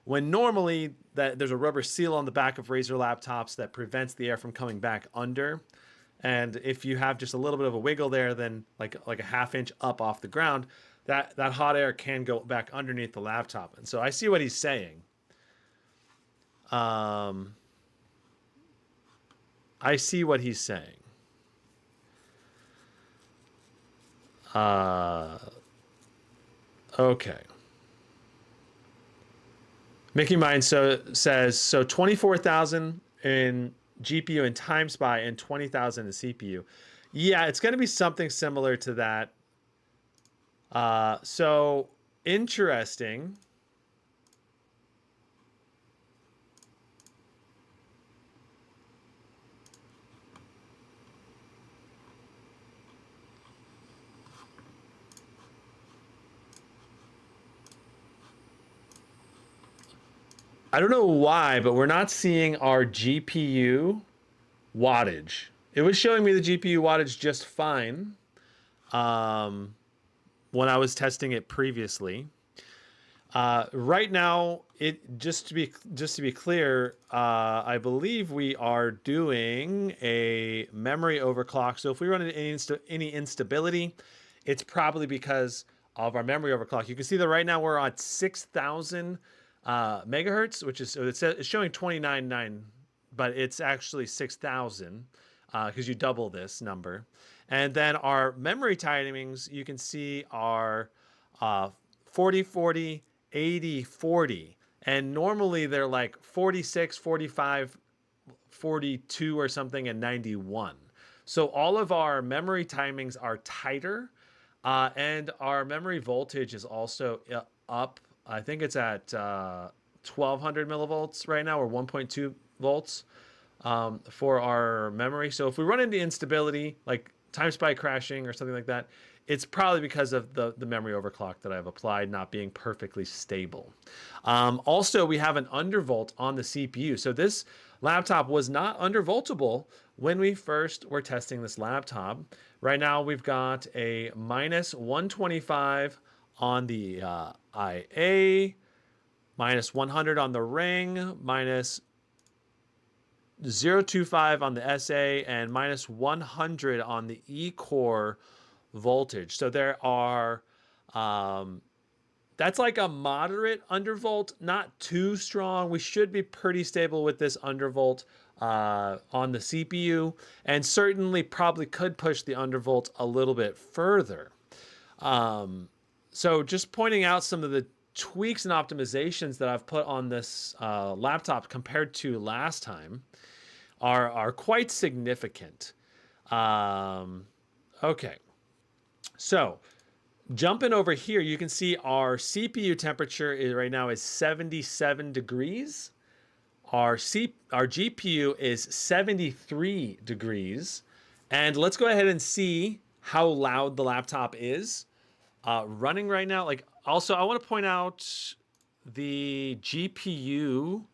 When normally there's a rubber seal on the back of Razer laptops that prevents the air from coming back under. And if you have just a little bit of a wiggle there, then like a half inch up off the ground, that hot air can go back underneath the laptop. And so I see what he's saying. I see what he's saying. Okay. Mickey Mine says 24,000 in GPU and time spy and 20,000 in CPU. Yeah, it's going to be something similar to that. So interesting. I don't know why, but we're not seeing our GPU wattage. It was showing me the GPU wattage just fine when I was testing it previously. Right now, just to be clear, I believe we are doing a memory overclock. So if we run into any instability, it's probably because of our memory overclock. You can see that right now we're on 6,000 megahertz, which is, it's showing 29.9, but it's actually 6,000 because you double this number. And then our memory timings, you can see are 40, 40, 80, 40. And normally they're like 46, 45, 42 or something, and 91. So all of our memory timings are tighter, and our memory voltage is also up. I think it's at 1200 millivolts right now, or 1.2 volts for our memory. So if we run into instability, like time spy crashing or something like that, it's probably because of the memory overclock that I've applied not being perfectly stable. Also, we have an undervolt on the CPU. So this laptop was not undervoltable when we first were testing this laptop. Right now, we've got a minus 125 on the IA, minus 100 on the ring, minus 0.25 on the SA, and minus 100 on the E-core voltage. So there are, that's like a moderate undervolt, not too strong. We should be pretty stable with this undervolt on the CPU, and certainly probably could push the undervolt a little bit further. So just pointing out some of the tweaks and optimizations that I've put on this laptop compared to last time are quite significant. Okay, so jumping over here, you can see our CPU temperature right now is 77 degrees. Our GPU is 73 degrees. And let's go ahead and see how loud the laptop is running right now. Like, also, I want to point out the GPU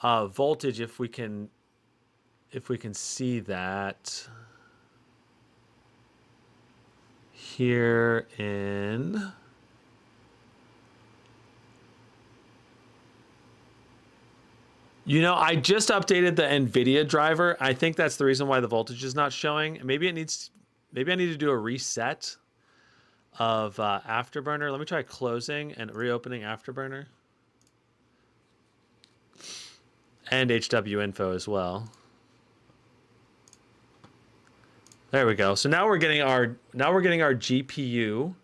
voltage, if we can see that here in I just updated the NVIDIA driver. I think that's the reason why the voltage is not showing. Maybe I need to do a reset of Afterburner. Let me try closing and reopening Afterburner. And HW info as well. There we go. So now we're getting our GPU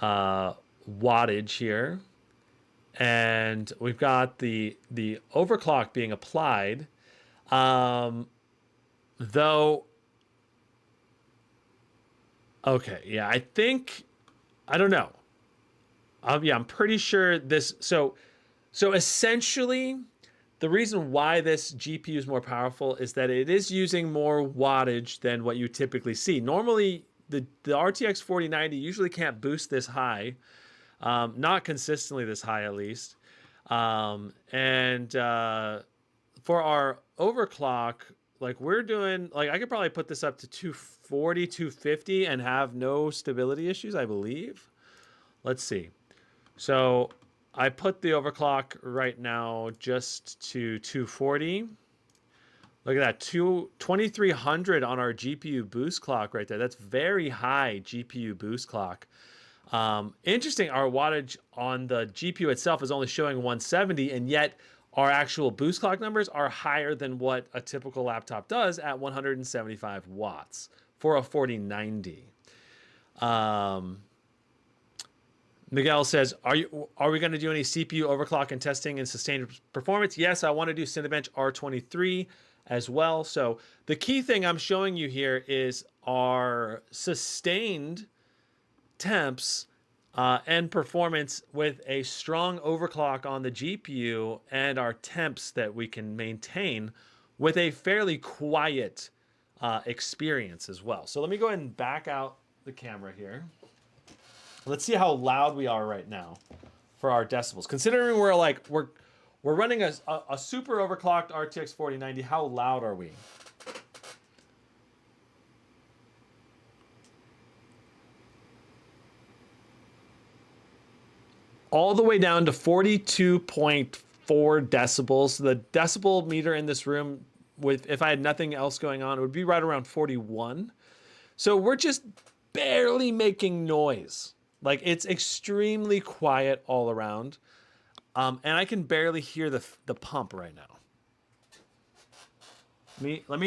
wattage here. And we've got the overclock being applied, though. Okay, yeah, I don't know. Yeah, I'm pretty sure this. So essentially, the reason why this GPU is more powerful is that it is using more wattage than what you typically see. Normally, the RTX 4090 usually can't boost this high. Not consistently this high, at least. For our overclock, like we're doing, like I could probably put this up to 240, 250 and have no stability issues, I believe. Let's see. So I put the overclock right now just to 240. Look at that, 2300 on our GPU boost clock right there. That's very high GPU boost clock. Interesting, our wattage on the GPU itself is only showing 170, and yet our actual boost clock numbers are higher than what a typical laptop does at 175 watts for a 4090. Miguel says, are we going to do any CPU overclock and testing and sustained performance? Yes, I want to do Cinebench R23 as well. So the key thing I'm showing you here is our sustained temps and performance with a strong overclock on the GPU, and our temps that we can maintain with a fairly quiet experience as well. So let me go ahead and back out the camera here. Let's see how loud we are right now for our decibels. Considering we're running a super overclocked RTX 4090, how loud are we? All the way down to 42.4 decibels. The decibel meter in this room, if I had nothing else going on, it would be right around 41. So we're just barely making noise. Like, it's extremely quiet all around. And I can barely hear the pump right now. Let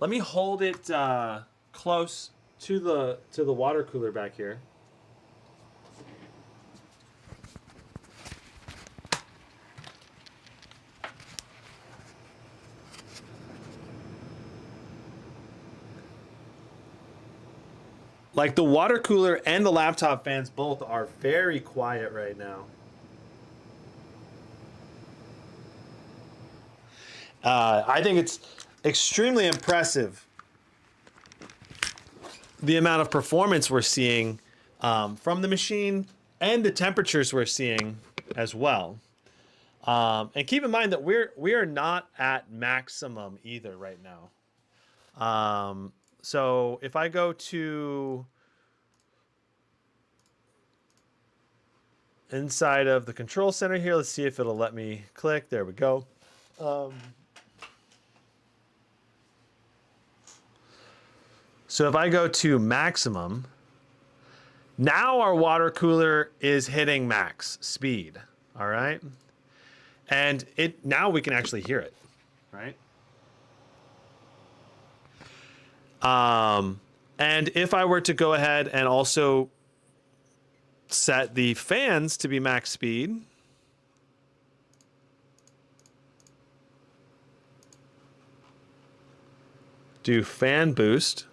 me hold it close to the water cooler back here. Like, the water cooler and the laptop fans both are very quiet right now. I think it's extremely impressive the amount of performance we're seeing from the machine and the temperatures we're seeing as well. And keep in mind that we are not at maximum either right now. So if I go to inside of the control center here, let's see if it'll let me click. There we go. So if I go to maximum, now our water cooler is hitting max speed. All right. And now we can actually hear it, right? And if I were to go ahead and also set the fans to be max speed, do fan boost.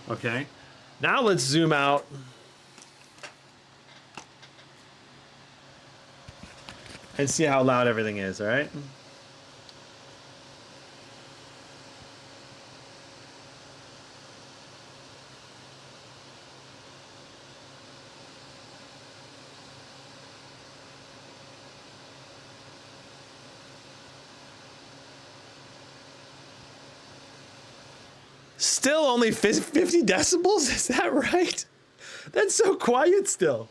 Okay. Now let's zoom out. And see how loud everything is, all right? Still only 50 decibels? Is that right? That's so quiet still.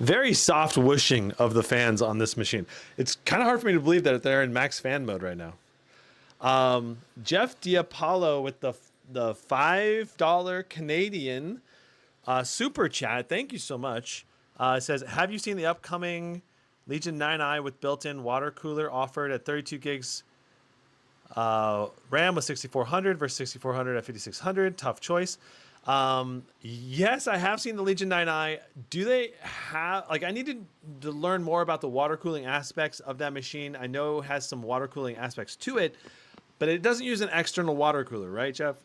Very soft whooshing of the fans on this machine. It's kind of hard for me to believe that they're in max fan mode right now. Jeff Diapollo with the $5 Canadian super chat. Thank you so much. Says, have you seen the upcoming Legion 9i with built-in water cooler offered at 32 gigs RAM with 6400 versus 6400 at 5600? Tough choice. Yes, I have seen the Legion 9i. Do they have, like, I needed to learn more about the water cooling aspects of that machine. I know it has some water cooling aspects to it, but it doesn't use an external water cooler, right, Jeff?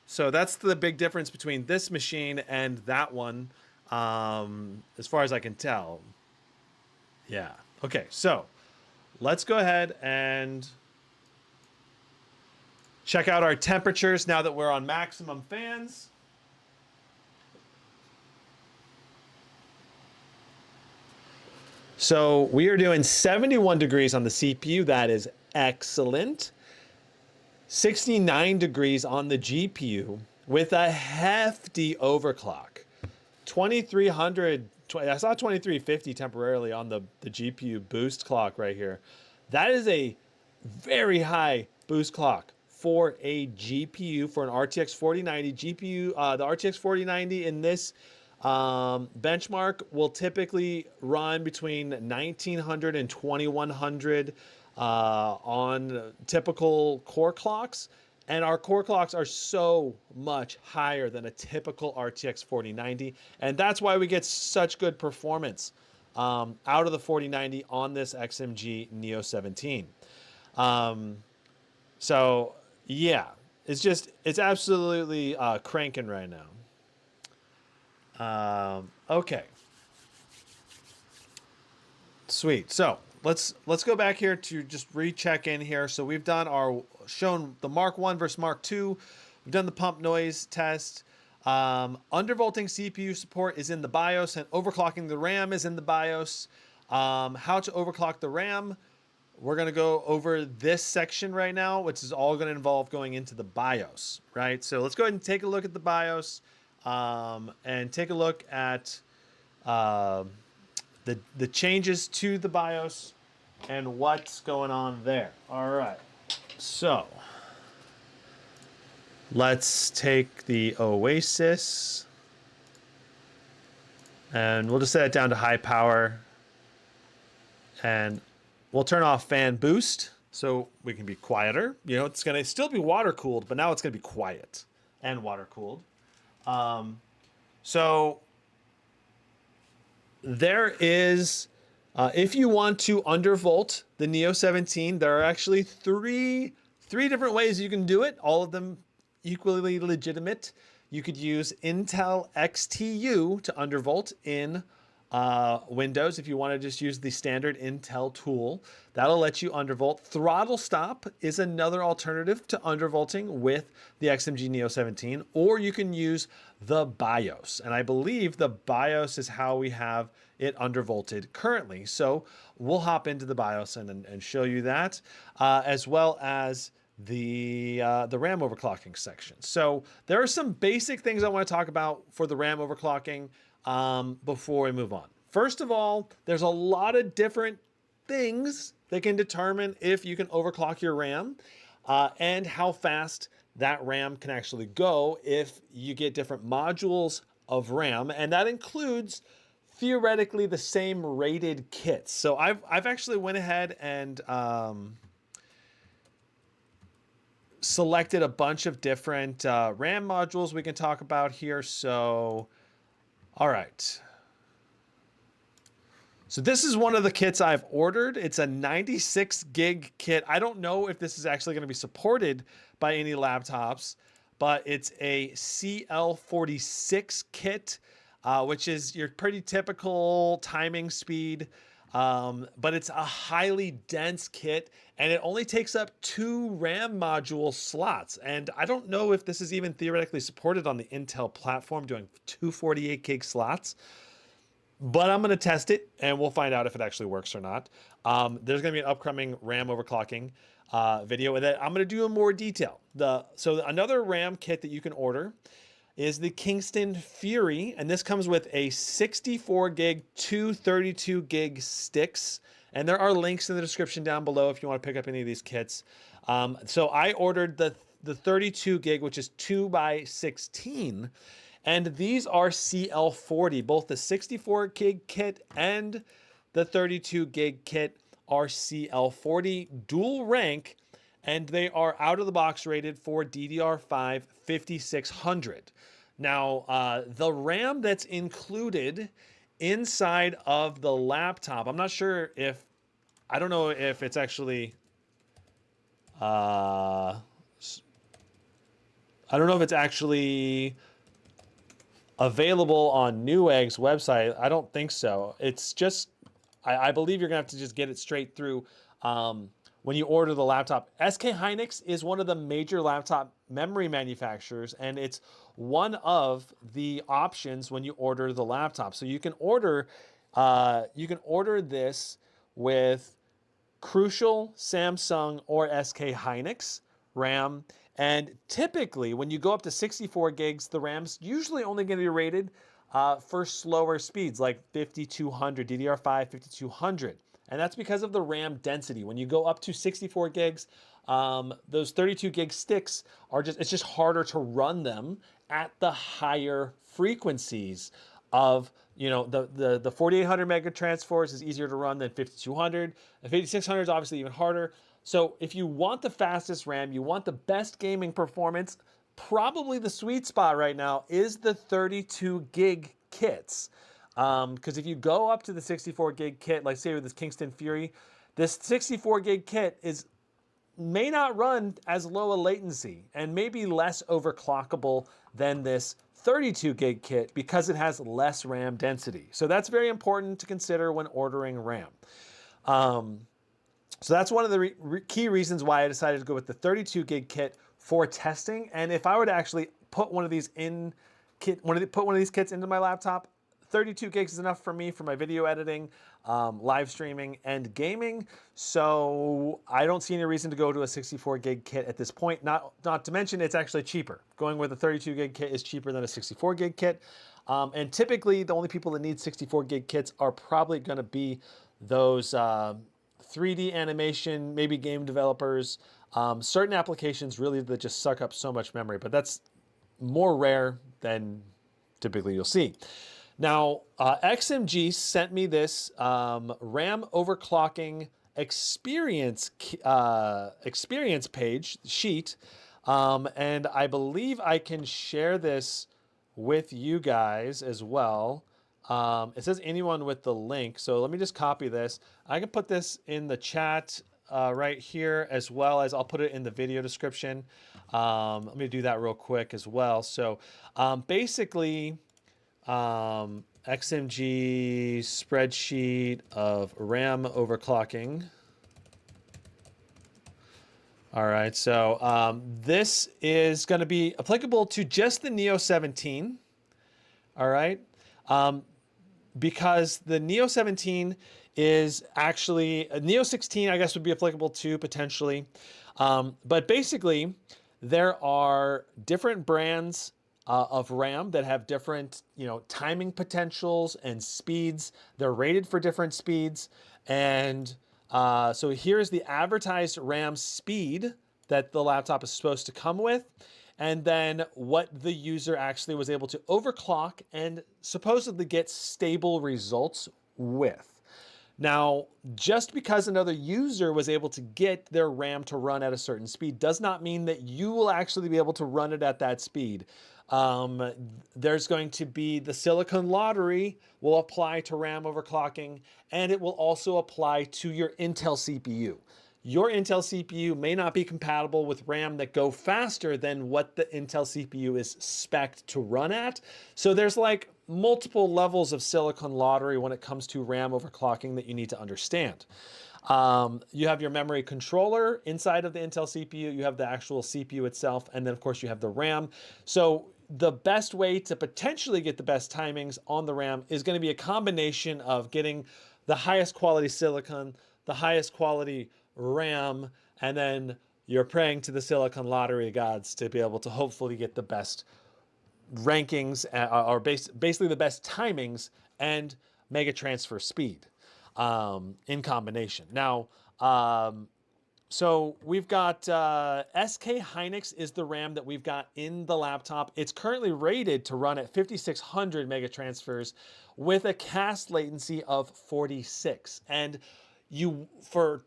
So that's the big difference between this machine and that one, as far as I can tell. Yeah. Okay, so let's go ahead and check out our temperatures now that we're on maximum fans. So we are doing 71 degrees on the CPU. That is excellent. 69 degrees on the GPU with a hefty overclock. 2300, I saw 2350 temporarily on the GPU boost clock right here. That is a very high boost clock for a GPU, for an RTX 4090 GPU. The RTX 4090 in this benchmark will typically run between 1900 and 2100 on typical core clocks, and our core clocks are so much higher than a typical RTX 4090, and that's why we get such good performance out of the 4090 on this XMG Neo 17. So yeah, it's absolutely cranking right now. Okay. Sweet. So let's go back here to just recheck in here. So we've done shown the Mark 1 versus Mark 2. We've done the pump noise test. Undervolting CPU support is in the BIOS, and overclocking the RAM is in the BIOS. How to overclock the RAM, we're going to go over this section right now, which is all going to involve going into the BIOS, right? So let's go ahead and take a look at the BIOS. And take a look at the changes to the BIOS and what's going on there. All right, so let's take the Oasis and we'll just set it down to high power, and we'll turn off fan boost so we can be quieter. You know, it's going to still be water cooled, but now it's going to be quiet and water cooled. So there is, if you want to undervolt the Neo 17, there are actually three different ways you can do it. All of them equally legitimate. You could use Intel XTU to undervolt in windows. If you want to just use the standard Intel tool, that'll let you undervolt. Throttle stop is another alternative to undervolting with the XMG Neo 17, or you can use the BIOS. And I believe the BIOS is how we have it undervolted currently. So we'll hop into the BIOS and show you that, as well as the RAM overclocking section. So there are some basic things I want to talk about for the RAM overclocking before we move on. First of all, there's a lot of different things that can determine if you can overclock your RAM and how fast that RAM can actually go if you get different modules of RAM, and that includes theoretically the same rated kits. So I've actually went ahead and selected a bunch of different RAM modules we can talk about here. So, all right. So this is one of the kits I've ordered. It's a 96 gig kit. I don't know if this is actually going to be supported by any laptops, but it's a CL46 kit, which is your pretty typical timing speed. But it's a highly dense kit, and it only takes up 2 RAM module slots. And I don't know if this is even theoretically supported on the Intel platform, doing 2 48 gig slots. But I'm going to test it, and we'll find out if it actually works or not. There's going to be an upcoming RAM overclocking video with it. I'm going to do in more detail. So another RAM kit that you can order is the Kingston Fury, and this comes with a 64 gig, 232 gig sticks, and there are links in the description down below if you want to pick up any of these kits. So I ordered the 32 gig, which is 2x16, and these are CL40. Both the 64 gig kit and the 32 gig kit are CL40 dual rank, and they are out of the box rated for DDR5 5600. Now, the RAM that's included inside of the laptop, I'm not sure if, I don't know if it's actually, I don't know if it's actually available on Newegg's website. I don't think so. It's just, I believe you're gonna have to just get it straight through when you order the laptop. SK Hynix is one of the major laptop memory manufacturers, and it's one of the options when you order the laptop. So you can order this with Crucial, Samsung, or SK Hynix RAM. And typically, when you go up to 64 gigs, the RAM's usually only going to be rated for slower speeds, like 5200, DDR5 5200. And that's because of the RAM density. When you go up to 64 gigs, those 32 gig sticks are it's just harder to run them at the higher frequencies of, the 4800 megatransfers is easier to run than 5200. The 5600 is obviously even harder. So if you want the fastest RAM, you want the best gaming performance, probably the sweet spot right now is the 32 gig kits. Because if you go up to the 64 gig kit, like say with this Kingston Fury, this 64 gig kit may not run as low a latency and may be less overclockable than this 32 gig kit because it has less RAM density. So that's very important to consider when ordering RAM. So that's one of the key reasons why I decided to go with the 32 gig kit for testing. And if I were to actually put one of these kits into my laptop, 32 gigs is enough for me for my video editing, live streaming, and gaming. So I don't see any reason to go to a 64 gig kit at this point. Not to mention it's actually cheaper. Going with a 32 gig kit is cheaper than a 64 gig kit. And typically the only people that need 64 gig kits are probably going to be those 3D animation, maybe game developers, certain applications really that just suck up so much memory, but that's more rare than typically you'll see. Now, XMG sent me this RAM overclocking experience page sheet, and I believe I can share this with you guys as well. It says anyone with the link, so let me just copy this. I can put this in the chat right here, as well as I'll put it in the video description. Let me do that real quick as well. So basically, XMG spreadsheet of RAM overclocking. All right, so this is going to be applicable to just the Neo 17. All right, because the Neo 17 is actually a Neo 16, I guess would be applicable to potentially. But basically, there are different brands of RAM that have different, timing potentials and speeds. They're rated for different speeds. And so here's the advertised RAM speed that the laptop is supposed to come with, and then what the user actually was able to overclock and supposedly get stable results with. Now, just because another user was able to get their RAM to run at a certain speed does not mean that you will actually be able to run it at that speed. There's going to be the silicon lottery will apply to RAM overclocking, and it will also apply to your Intel CPU. Your Intel CPU may not be compatible with RAM that go faster than what the Intel CPU is spec'd to run at. So there's like multiple levels of silicon lottery when it comes to RAM overclocking that you need to understand. You have your memory controller inside of the Intel CPU, you have the actual CPU itself, and then of course you have the RAM. So the best way to potentially get the best timings on the RAM is going to be a combination of getting the highest quality silicon, the highest quality RAM, and then you're praying to the silicon lottery gods to be able to hopefully get the best rankings or basically the best timings and mega transfer speed in combination. Now, so we've got SK Hynix is the RAM that we've got in the laptop. It's currently rated to run at 5600 mega transfers with a cast latency of 46. And you for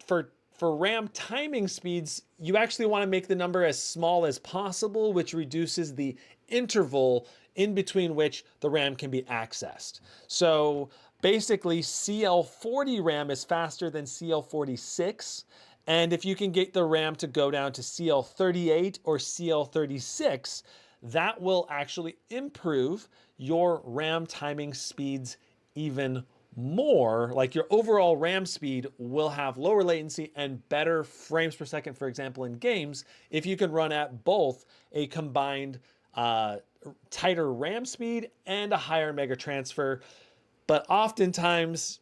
RAM timing speeds, you actually want to make the number as small as possible, which reduces the interval in between which the RAM can be accessed. So basically, CL40 RAM is faster than CL46. And if you can get the RAM to go down to CL38 or CL36, that will actually improve your RAM timing speeds even more. Like your overall RAM speed will have lower latency and better frames per second, for example, in games, if you can run at both a combined tighter RAM speed and a higher mega transfer. But oftentimes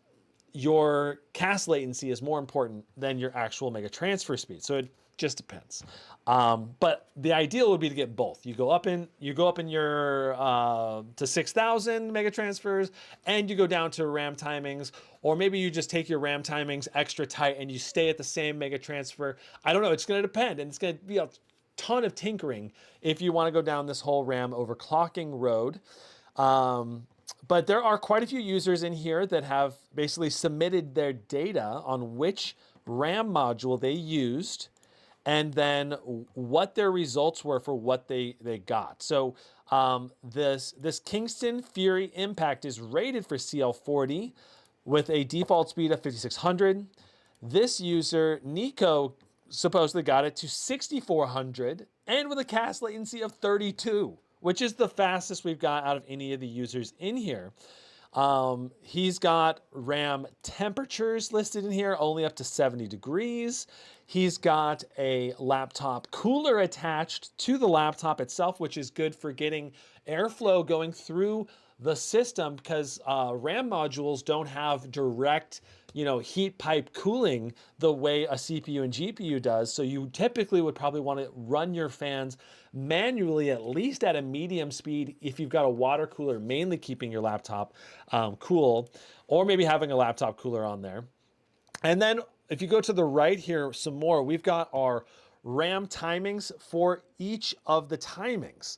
your cast latency is more important than your actual mega transfer speed. So it just depends. But the ideal would be to get both. You go up in your to 6,000 mega transfers, and you go down to RAM timings, or maybe you just take your RAM timings extra tight and you stay at the same mega transfer. I don't know. It's going to depend, and it's going to be a ton of tinkering if you want to go down this whole RAM overclocking road. But there are quite a few users in here that have basically submitted their data on which RAM module they used and then what their results were for what they got. So this Kingston Fury Impact is rated for CL40 with a default speed of 5600. This user, Nico, supposedly got it to 6400 and with a cast latency of 32, which is the fastest we've got out of any of the users in here. He's got RAM temperatures listed in here, only up to 70 degrees. He's got a laptop cooler attached to the laptop itself, which is good for getting airflow going through the system because RAM modules don't have direct, heat pipe cooling the way a CPU and GPU does. So you typically would probably want to run your fans manually, at least at a medium speed, if you've got a water cooler, mainly keeping your laptop cool, or maybe having a laptop cooler on there. And then if you go to the right here some more, we've got our RAM timings for each of the timings.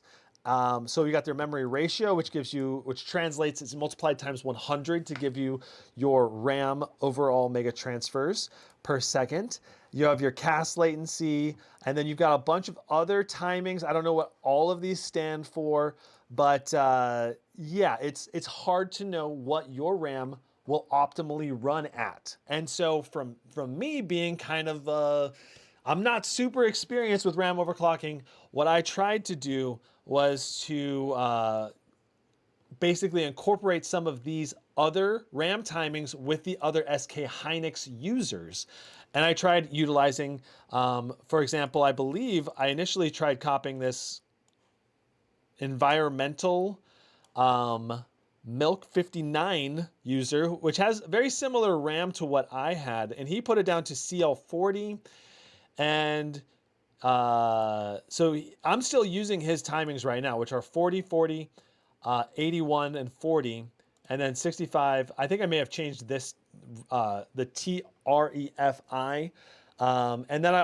So you got their memory ratio, which translates, it's multiplied times 100 to give you your RAM overall mega transfers per second. You have your cast latency, and then you've got a bunch of other timings. I don't know what all of these stand for, but yeah, it's hard to know what your RAM will optimally run at. And so from me being kind of, I'm not super experienced with RAM overclocking, what I tried to do was to basically incorporate some of these other RAM timings with the other SK Hynix users. And I tried utilizing, for example, I believe I initially tried copying this environmental Milk 59 user, which has very similar RAM to what I had, and he put it down to CL40. And so I'm still using his timings right now, which are 40, 40, 81, and 40, and then 65. I think I may have changed this, the TREFI. And then I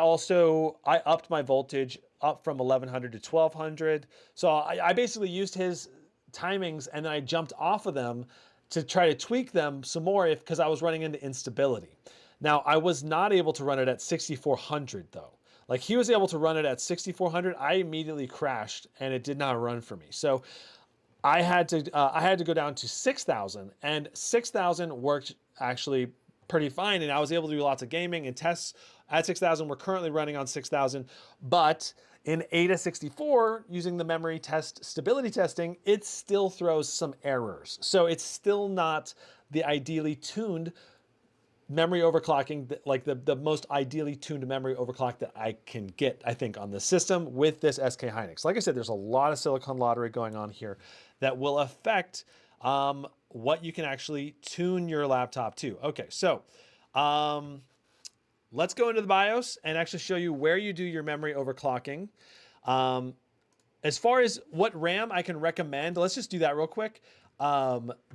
upped my voltage up from 1100 to 1200. So I basically used his timings and then I jumped off of them to try to tweak them some more because I was running into instability. Now, I was not able to run it at 6400 though. Like he was able to run it at 6400. I immediately crashed and it did not run for me. So I had to go down to 6000, and 6000 worked actually pretty fine. And I was able to do lots of gaming and tests at 6000. We're currently running on 6000, but in AIDA64, using the memory test stability testing, it still throws some errors. So it's still not the ideally tuned memory overclocking, like the most ideally tuned memory overclock that I can get, I think, on the system with this SK Hynix. Like I said, there's a lot of silicon lottery going on here that will affect what you can actually tune your laptop to. Okay, so let's go into the BIOS and actually show you where you do your memory overclocking. As far as what RAM I can recommend, let's just do that real quick.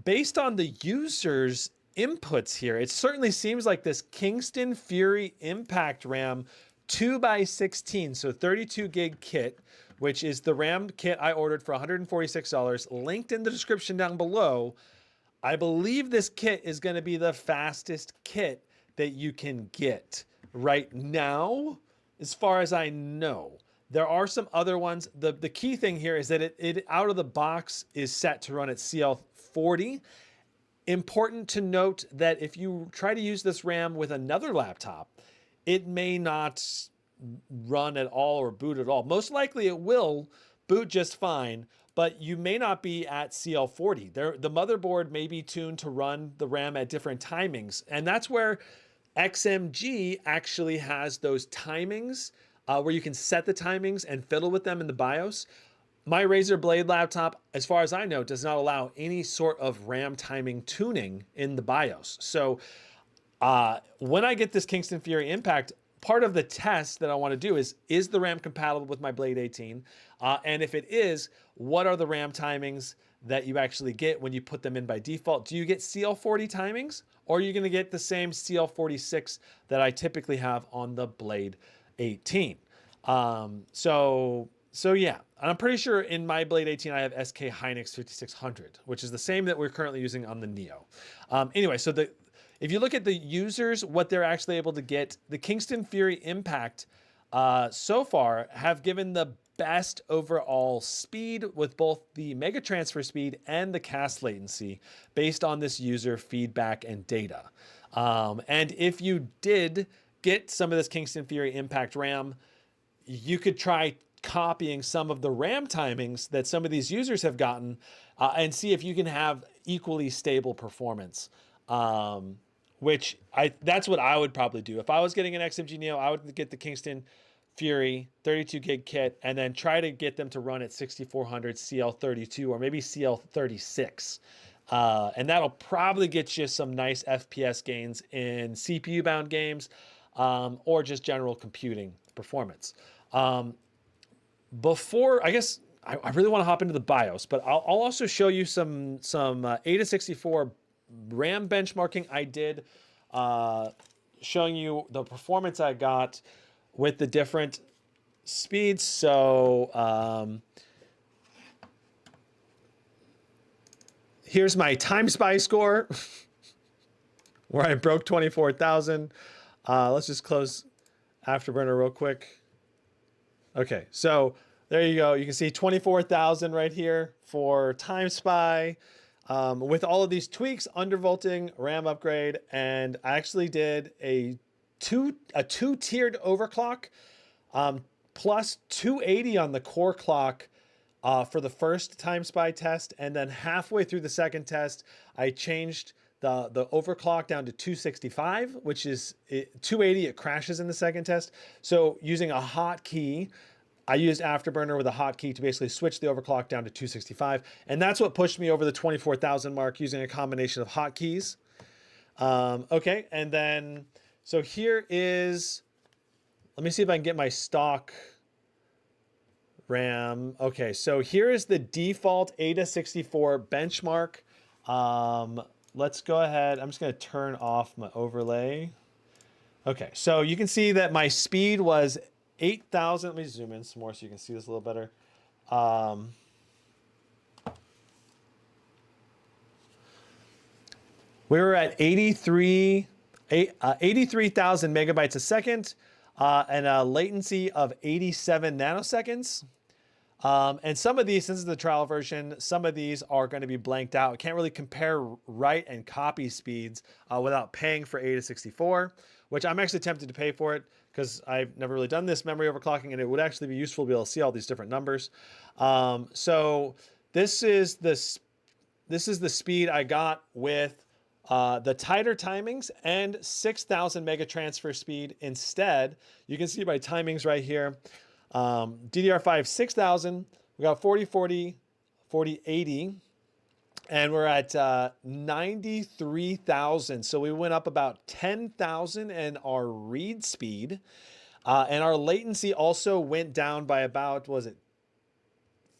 Based on the user's inputs here, it certainly seems like this Kingston Fury Impact RAM 2x16, so 32 gig kit, which is the RAM kit I ordered for $146, linked in the description down below. I believe this kit is going to be the fastest kit that you can get right now, as far as I know. There are some other ones. The key thing here is that it out of the box is set to run at CL40. Important to note that if you try to use this RAM with another laptop, it may not run at all or boot at all. Most likely it will boot just fine, but you may not be at CL40. The motherboard may be tuned to run the RAM at different timings. And that's where XMG actually has those timings where you can set the timings and fiddle with them in the BIOS. My Razer Blade laptop, as far as I know, does not allow any sort of RAM timing tuning in the BIOS. So when I get this Kingston Fury Impact, part of the test that I want to do is the RAM compatible with my Blade 18? And if it is, what are the RAM timings that you actually get when you put them in by default? Do you get CL40 timings, or are you going to get the same CL46 that I typically have on the Blade 18? So yeah, and I'm pretty sure in my Blade 18, I have SK Hynix 5600, which is the same that we're currently using on the Neo. Anyway, so if you look at the users, what they're actually able to get, the Kingston Fury Impact so far have given the best overall speed with both the mega transfer speed and the cast latency based on this user feedback and data. And if you did get some of this Kingston Fury Impact RAM, you could try copying some of the RAM timings that some of these users have gotten and see if you can have equally stable performance. That's what I would probably do. If I was getting an XMG Neo, I would get the Kingston Fury 32 gig kit and then try to get them to run at 6400 CL32 or maybe CL36. And that'll probably get you some nice FPS gains in CPU bound games or just general computing performance. Before, I guess, I really want to hop into the BIOS, but I'll also show you some AIDA64 RAM benchmarking I did, showing you the performance I got with the different speeds. So here's my Time Spy score, where I broke 24,000. Let's just close Afterburner real quick. Okay, so there you go. You can see 24,000 right here for Time Spy. With all of these tweaks, undervolting, RAM upgrade, and I actually did a two-tiered overclock, plus 280 on the core clock for the first time spy test, and then halfway through the second test, I changed the overclock down to 265, which is 280. It crashes in the second test. So using a hotkey, I used Afterburner with a hotkey to basically switch the overclock down to 265, and that's what pushed me over the 24,000 mark using a combination of hotkeys. Okay, and then so here is. Let me see if I can get my stock RAM. Okay, so here is the default AIDA64 benchmark. Let's go ahead. I'm just going to turn off my overlay. Okay, so you can see that my speed was 8,000. Let me zoom in some more so you can see this a little better. We were at 83,000 megabytes a second and a latency of 87 nanoseconds. And some of these, since it's the trial version, some of these are going to be blanked out. I can't really compare write and copy speeds without paying for AIDA64, which I'm actually tempted to pay for it because I've never really done this memory overclocking, and it would actually be useful to be able to see all these different numbers. So this is the speed I got with the tighter timings and 6,000 mega transfer speed instead. You can see my timings right here. DDR5 6,000, we got 4040, 4080, and we're at 93,000. So we went up about 10,000 in our read speed, and our latency also went down by about, was it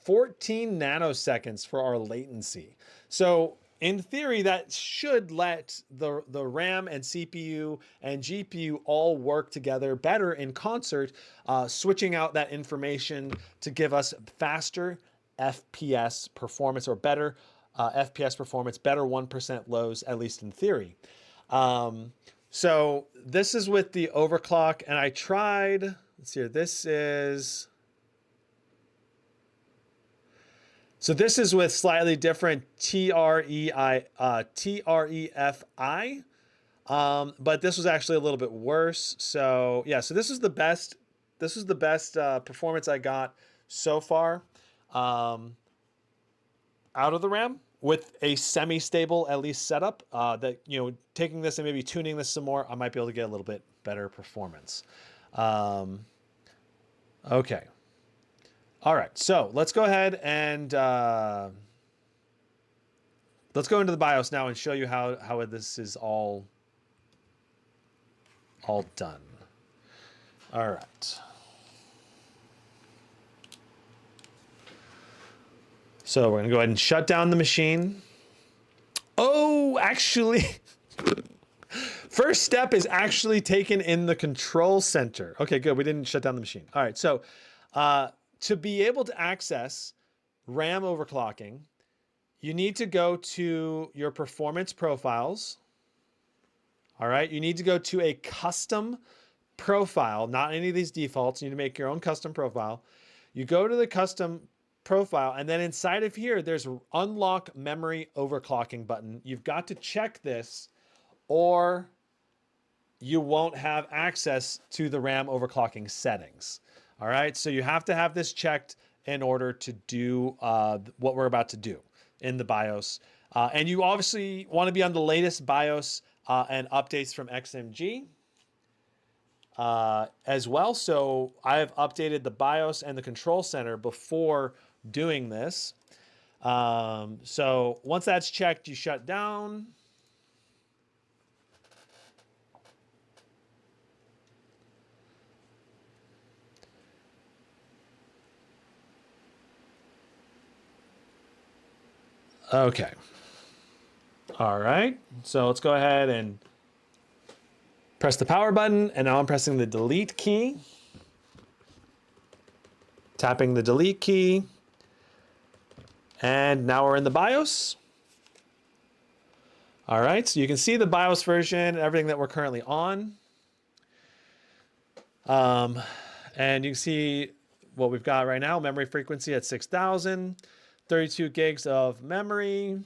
14 nanoseconds for our latency. So in theory, that should let the RAM and CPU and GPU all work together better in concert, switching out that information to give us faster FPS performance or better FPS performance, better 1% lows, at least in theory. So this is with the overclock, and I tried, let's see here, this is with slightly different TREFI, but this was actually a little bit worse. So yeah, so this is the best performance I got so far out of the RAM with a semi-stable at least setup. That, you know, taking this and maybe tuning this some more, I might be able to get a little bit better performance. Okay. All right, so let's go ahead and let's go into the BIOS now and show you how this is all done. All right. So we're gonna go ahead and shut down the machine. Oh, actually, first step is actually taken in the control center. Okay, good, we didn't shut down the machine. All right, so to be able to access RAM overclocking, you need to go to your performance profiles. All right, you need to go to a custom profile, not any of these defaults. You need to make your own custom profile. You go to the custom profile, and then inside of here, there's an unlock memory overclocking button. You've got to check this, or you won't have access to the RAM overclocking settings. All right, so you have to have this checked in order to do what we're about to do in the BIOS. And you obviously want to be on the latest BIOS and updates from XMG as well. So I have updated the BIOS and the control center before doing this. So once that's checked, you shut down. Okay. All right. So let's go ahead and press the power button. And now I'm pressing the delete key. Tapping the delete key. And now we're in the BIOS. All right. So you can see the BIOS version, everything that we're currently on. And you can see what we've got right now. Memory frequency at 6,000. 32 gigs of memory.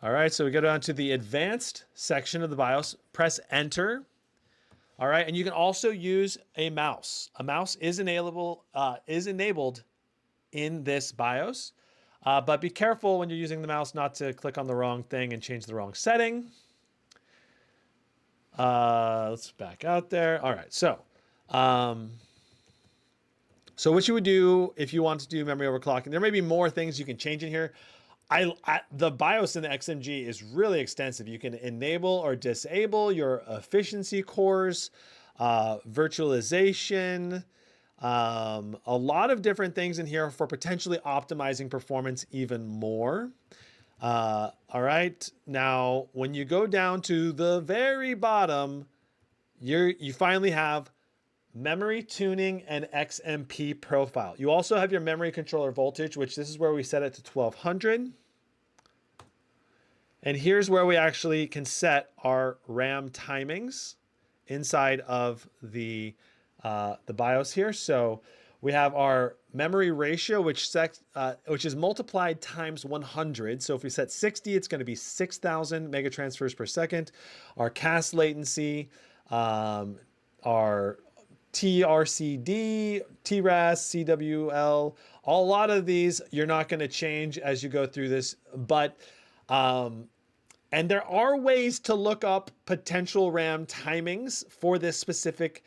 All right, so we go down to the advanced section of the BIOS, press enter. All right, and you can also use a mouse. A mouse is enabled in this BIOS, but be careful when you're using the mouse not to click on the wrong thing and change the wrong setting. Let's back out there. All right, so what you would do if you want to do memory overclocking, there may be more things you can change in here. The BIOS in the XMG is really extensive. You can enable or disable your efficiency cores, virtualization, a lot of different things in here for potentially optimizing performance even more. All right, now when you go down to the very bottom, you finally have memory tuning and XMP profile. You also have your memory controller voltage, which this is where we set it to 1200. And here's where we actually can set our RAM timings inside of the BIOS here. So we have our memory ratio, which is multiplied times 100. So if we set 60, it's going to be 6,000 megatransfers per second. Our CAS latency, our TRCD, TRAS, CWL, a lot of these you're not going to change as you go through this, but and there are ways to look up potential RAM timings for this specific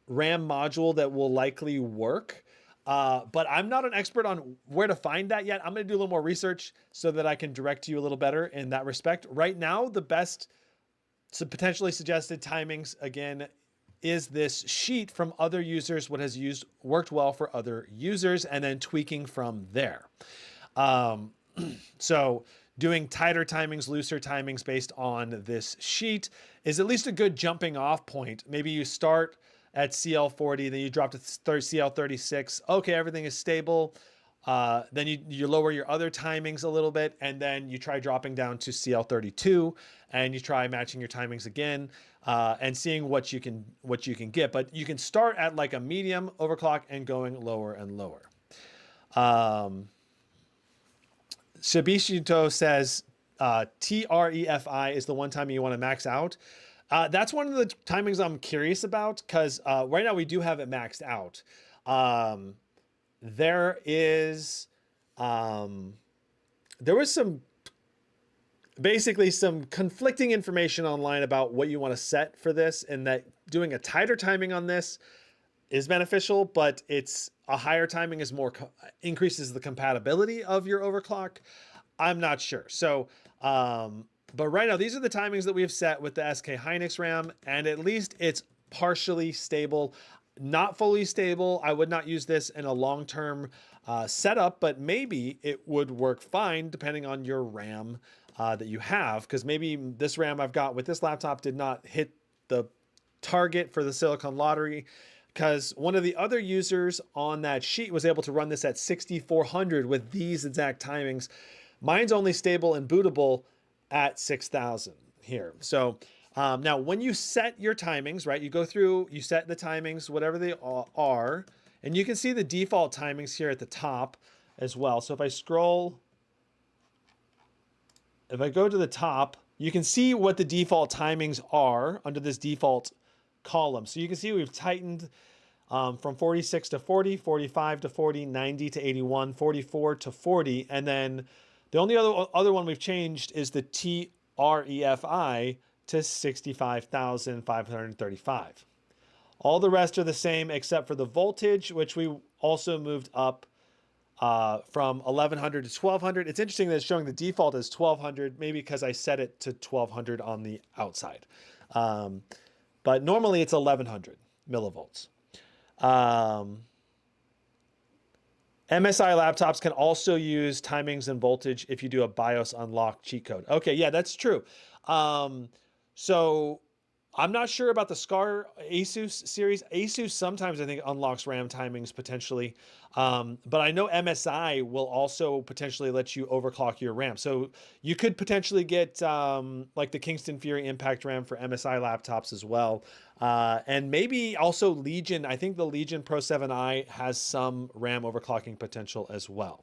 RAM module that will likely work. But I'm not an expert on where to find that yet. I'm going to do a little more research so that I can direct you a little better in that respect. Right now, the best potentially suggested timings, again, is this sheet from other users, what has worked well for other users, and then tweaking from there. So doing tighter timings, looser timings based on this sheet is at least a good jumping off point. Maybe you start at CL40, then you drop to CL36. Okay, everything is stable. Then you lower your other timings a little bit, and then you try dropping down to CL32, and you try matching your timings again, and seeing what you can get. But you can start at like a medium overclock and going lower and lower. Shabishito says TREFI is the one time you want to max out. That's one of the timings I'm curious about, because right now we do have it maxed out. There was basically some conflicting information online about what you want to set for this, and that doing a tighter timing on this is beneficial, but it's a higher timing is increases the compatibility of your overclock. I'm not sure. So, but right now, these are the timings that we have set with the SK Hynix RAM, and at least it's partially stable. Not fully stable. I would not use this in a long-term setup, but maybe it would work fine depending on your RAM that you have, because maybe this RAM I've got with this laptop did not hit the target for the Silicon Lottery, because one of the other users on that sheet was able to run this at 6400 with these exact timings. Mine's only stable and bootable at 6000 here. So now when you set your timings, right, you go through, you set the timings, whatever they are, and you can see the default timings here at the top as well. So if I go to the top, you can see what the default timings are under this default column. So you can see we've tightened from 46 to 40, 45 to 40, 90 to 81, 44 to 40. And then the only other one we've changed is the TREFI to 65,535. All the rest are the same except for the voltage, which we also moved up from 1100 to 1200. It's interesting that it's showing the default as 1200, maybe because I set it to 1200 on the outside. But normally it's 1100 millivolts. MSI laptops can also use timings and voltage if you do a BIOS unlock cheat code. Okay, yeah, that's true. So I'm not sure about the SCAR Asus series. Asus sometimes I think unlocks RAM timings potentially. But I know MSI will also potentially let you overclock your RAM. So you could potentially get like the Kingston Fury Impact RAM for MSI laptops as well. And maybe also Legion. I think the Legion Pro 7i has some RAM overclocking potential as well.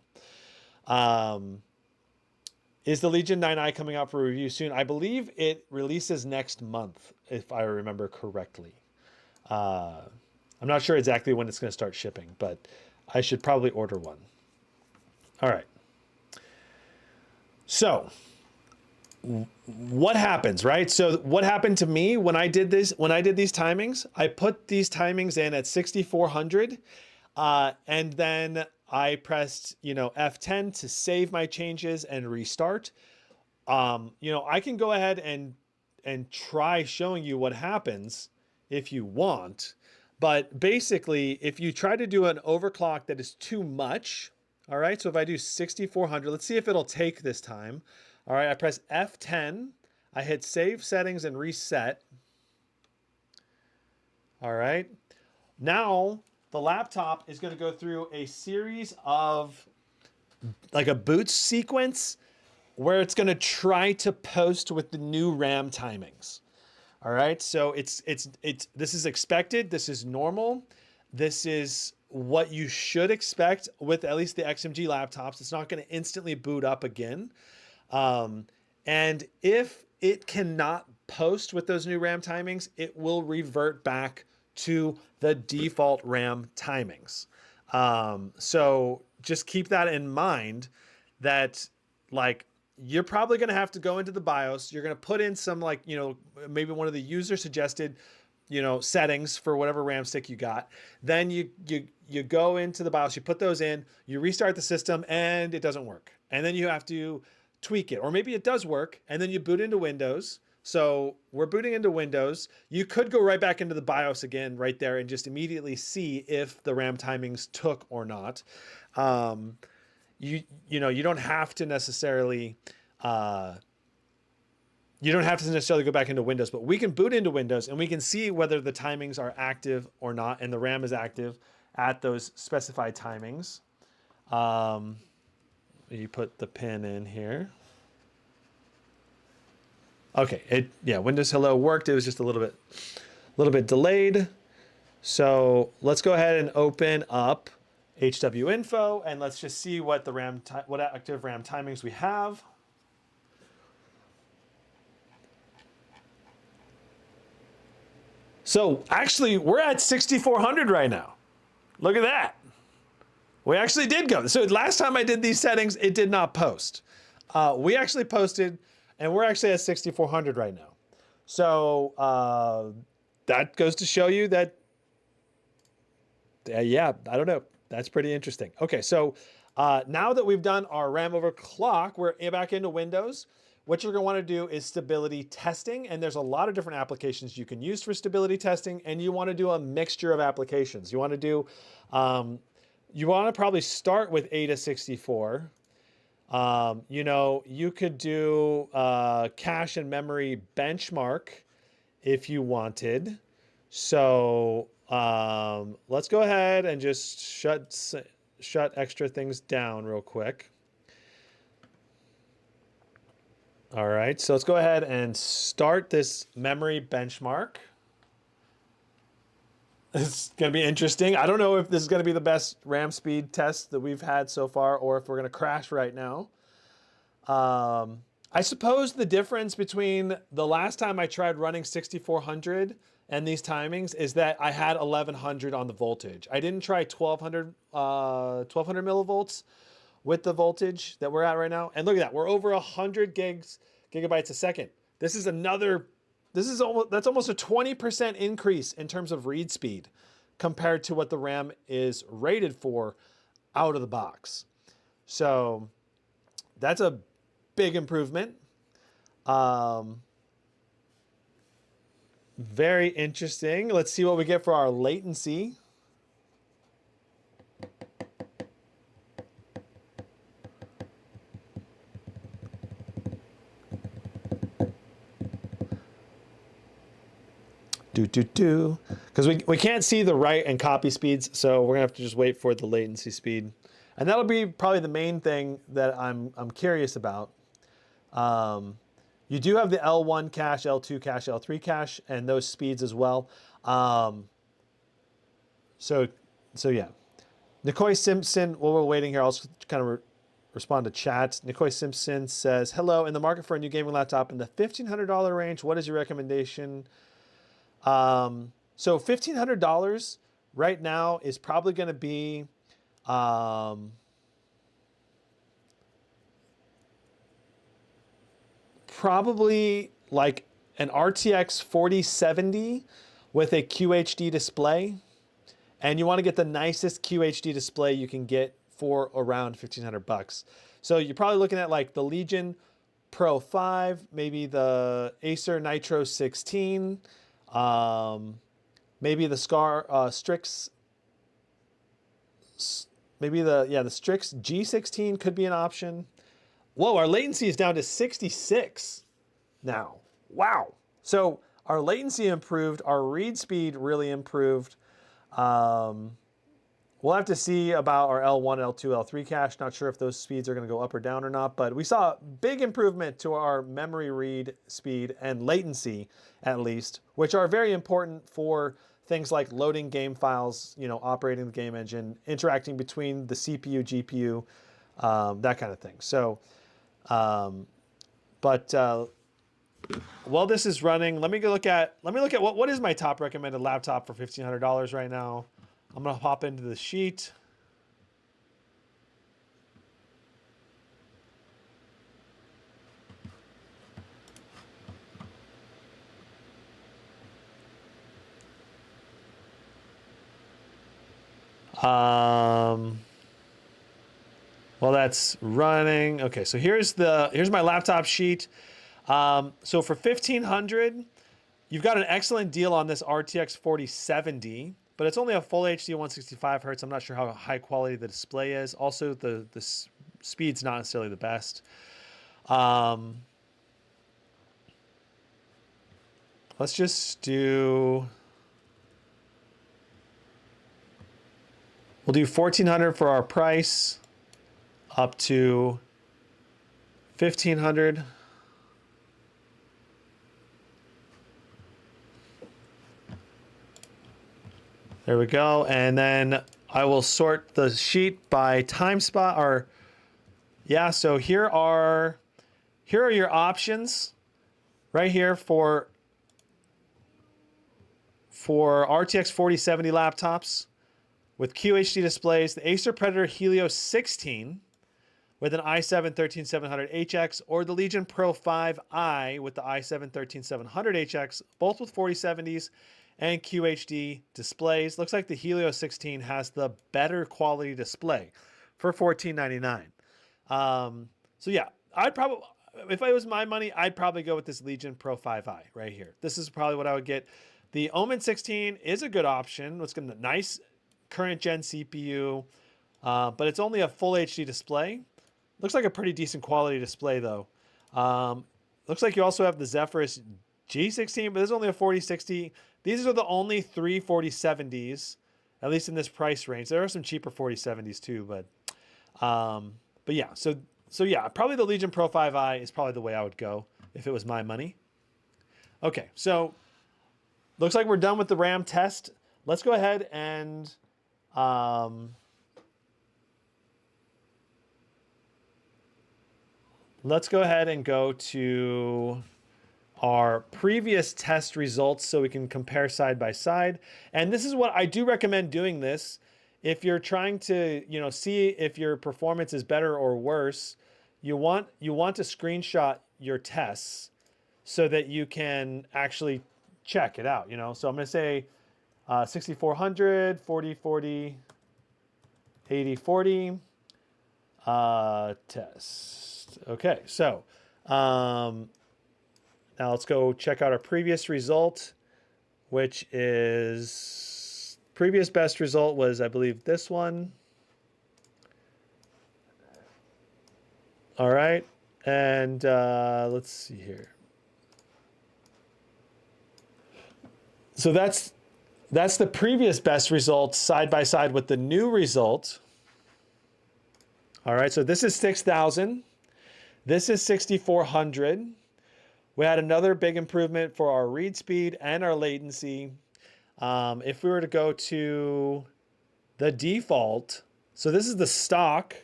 Is the Legion 9i coming out for review soon? I believe it releases next month, if I remember correctly. I'm not sure exactly when it's going to start shipping, but I should probably order one. All right. So what happens, right? So what happened to me when I did this, when I did these timings, I put these timings in at 6,400, and then I pressed, you know, F10 to save my changes and restart. You know, I can go ahead and try showing you what happens if you want. But basically, if you try to do an overclock that is too much, all right, so if I do 6,400, let's see if it'll take this time. All right, I press F10, I hit save settings and reset. All right, now the laptop is going to go through a series of like a boot sequence where it's going to try to post with the new RAM timings. All right, so this is expected. This is normal. This is what you should expect with at least the XMG laptops. It's not going to instantly boot up again. And if it cannot post with those new RAM timings, it will revert back to the default RAM timings. So just keep that in mind, that like, you're probably going to have to go into the BIOS. You're going to put in some, like, you know, maybe one of the user suggested, you know, settings for whatever RAM stick you got. Then you go into the BIOS, you put those in, you restart the system, and it doesn't work. And then you have to tweak it. Or maybe it does work, and then you boot into Windows. So we're booting into Windows. You could go right back into the BIOS again right there and just immediately see if the RAM timings took or not. You know, you don't have to necessarily go back into Windows, but we can boot into Windows and we can see whether the timings are active or not, and the RAM is active at those specified timings. You put the pin in here. Okay, Windows Hello worked. It was just a little bit delayed. So let's go ahead and open up HW info, and let's just see what the what active RAM timings we have. So actually, we're at 6,400 right now. Look at that. We actually did go. So last time I did these settings, it did not post. We actually posted, and we're actually at 6,400 right now. So that goes to show you that, yeah, I don't know. That's pretty interesting. Okay, so now that we've done our RAM overclock, we're back into Windows. What you're going to want to do is stability testing, and there's a lot of different applications you can use for stability testing, and you want to do a mixture of applications. You want to do, you want to probably start with Ada64. You know, you could do cache and memory benchmark if you wanted. So let's go ahead and just shut extra things down real quick. All right, so let's go ahead and start this memory benchmark. It's going to be interesting. I don't know if this is going to be the best RAM speed test that we've had so far, or if we're going to crash right now. I suppose the difference between the last time I tried running 6,400 and these timings is that I had 1,100 on the voltage. I didn't try 1,200 millivolts with the voltage that we're at right now. And look at that, we're over 100 gigabytes a second. This is that's almost a 20% increase in terms of read speed compared to what the RAM is rated for out of the box. So that's a big improvement. Very interesting. Let's see what we get for our latency. Because we can't see the write and copy speeds, so we're gonna have to just wait for the latency speed, and that'll be probably the main thing that I'm curious about. You do have the L1 cache, L2 cache, L3 cache, and those speeds as well. So yeah. Nicoy Simpson, while we're waiting here, I'll kind of respond to chat. Nicoy Simpson says, hello, in the market for a new gaming laptop in the $1,500 range, what is your recommendation? So $1,500 right now is probably going to be probably like an RTX 4070 with a QHD display. And you want to get the nicest QHD display you can get for around 1,500 bucks. So you're probably looking at like the Legion Pro 5, maybe the Acer Nitro 16, maybe the Strix, maybe the Strix G16 could be an option. Whoa, our latency is down to 66 now. Wow. So our latency improved, our read speed really improved. We'll have to see about our L1, L2, L3 cache. Not sure if those speeds are going to go up or down or not, but we saw big improvement to our memory read speed and latency, at least, which are very important for things like loading game files, you know, operating the game engine, interacting between the CPU, GPU, that kind of thing. So, while this is running, let me look at what is my top recommended laptop for $1,500 right now. I'm gonna hop into the sheet. Well, that's running. Okay, so here's my laptop sheet. So for $1,500, you've got an excellent deal on this RTX 4070, but it's only a full HD 165 hertz. I'm not sure how high quality the display is. Also, the speed's not necessarily the best. Let's just do. We'll do $1,400 for our price, up to $1,500. There we go. And then I will sort the sheet by time spot, or yeah, so here are your options right here for RTX 4070 laptops with QHD displays, the Acer Predator Helio 16 with an i7-13700HX, or the Legion Pro 5i with the i7-13700HX, both with 4070s and QHD displays. Looks like the Helio 16 has the better quality display for $1499. So yeah, I'd probably, if it was my money, I'd probably go with this Legion Pro 5i right here. This is probably what I would get. The Omen 16 is a good option. It's got a nice current gen CPU, but it's only a full HD display. Looks like a pretty decent quality display though. Looks like you also have the Zephyrus G16, but there's only a 4060. These are the only three 4070s, at least in this price range. There are some cheaper 4070s too, but yeah. So yeah, probably the Legion Pro 5i is probably the way I would go if it was my money. Okay, so looks like we're done with the RAM test. Let's go ahead and go to our previous test results so we can compare side by side. And this is what I do recommend doing this. If you're trying to, you know, see if your performance is better or worse, you want to screenshot your tests so that you can actually check it out, you know. So I'm going to say 6400, 4040, 8040 test. Okay, so now let's go check out our previous result, which is previous best result was, I believe, this one. All right, and let's see here. So that's the previous best result side by side with the new result. All right, so this is 6,000. This is 6,400. We had another big improvement for our read speed and our latency. If we were to go to the default, so this is the stock.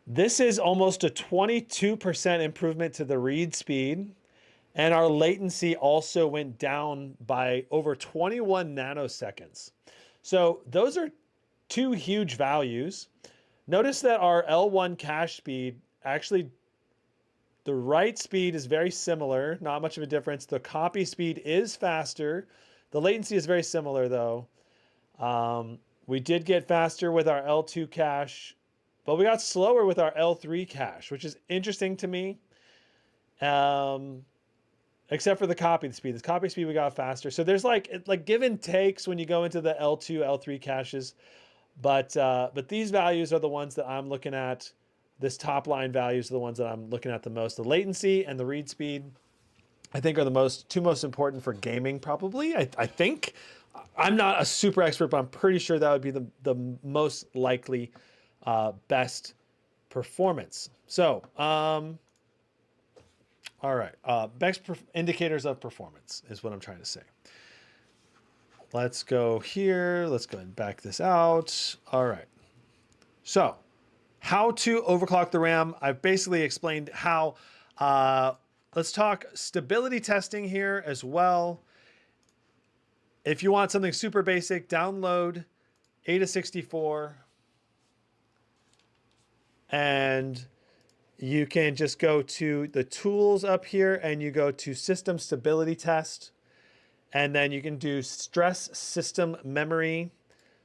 This is almost a 22% improvement to the read speed And our latency also went down by over 21 nanoseconds. So those are two huge values. Notice that our L1 cache speed, actually the write speed is very similar, not much of a difference. The copy speed is faster. The latency is very similar though. We did get faster with our L2 cache, but we got slower with our L3 cache, which is interesting to me. Except for the copy speed. The copy speed we got faster. So there's like give and takes when you go into the L2, L3 caches. But these values are the ones that I'm looking at. This top line values are the ones that I'm looking at the most. The latency and the read speed, I think, are the two most important for gaming, probably. I think. I'm not a super expert, but I'm pretty sure that would be the most likely best performance. So, all right. Best indicators of performance is what I'm trying to say. Let's go here. Let's go ahead and back this out. All right. So, how to overclock the RAM. I've basically explained how. Let's talk stability testing here as well. If you want something super basic, download Ada64. And you can just go to the tools up here and you go to system stability test. And then you can do stress system memory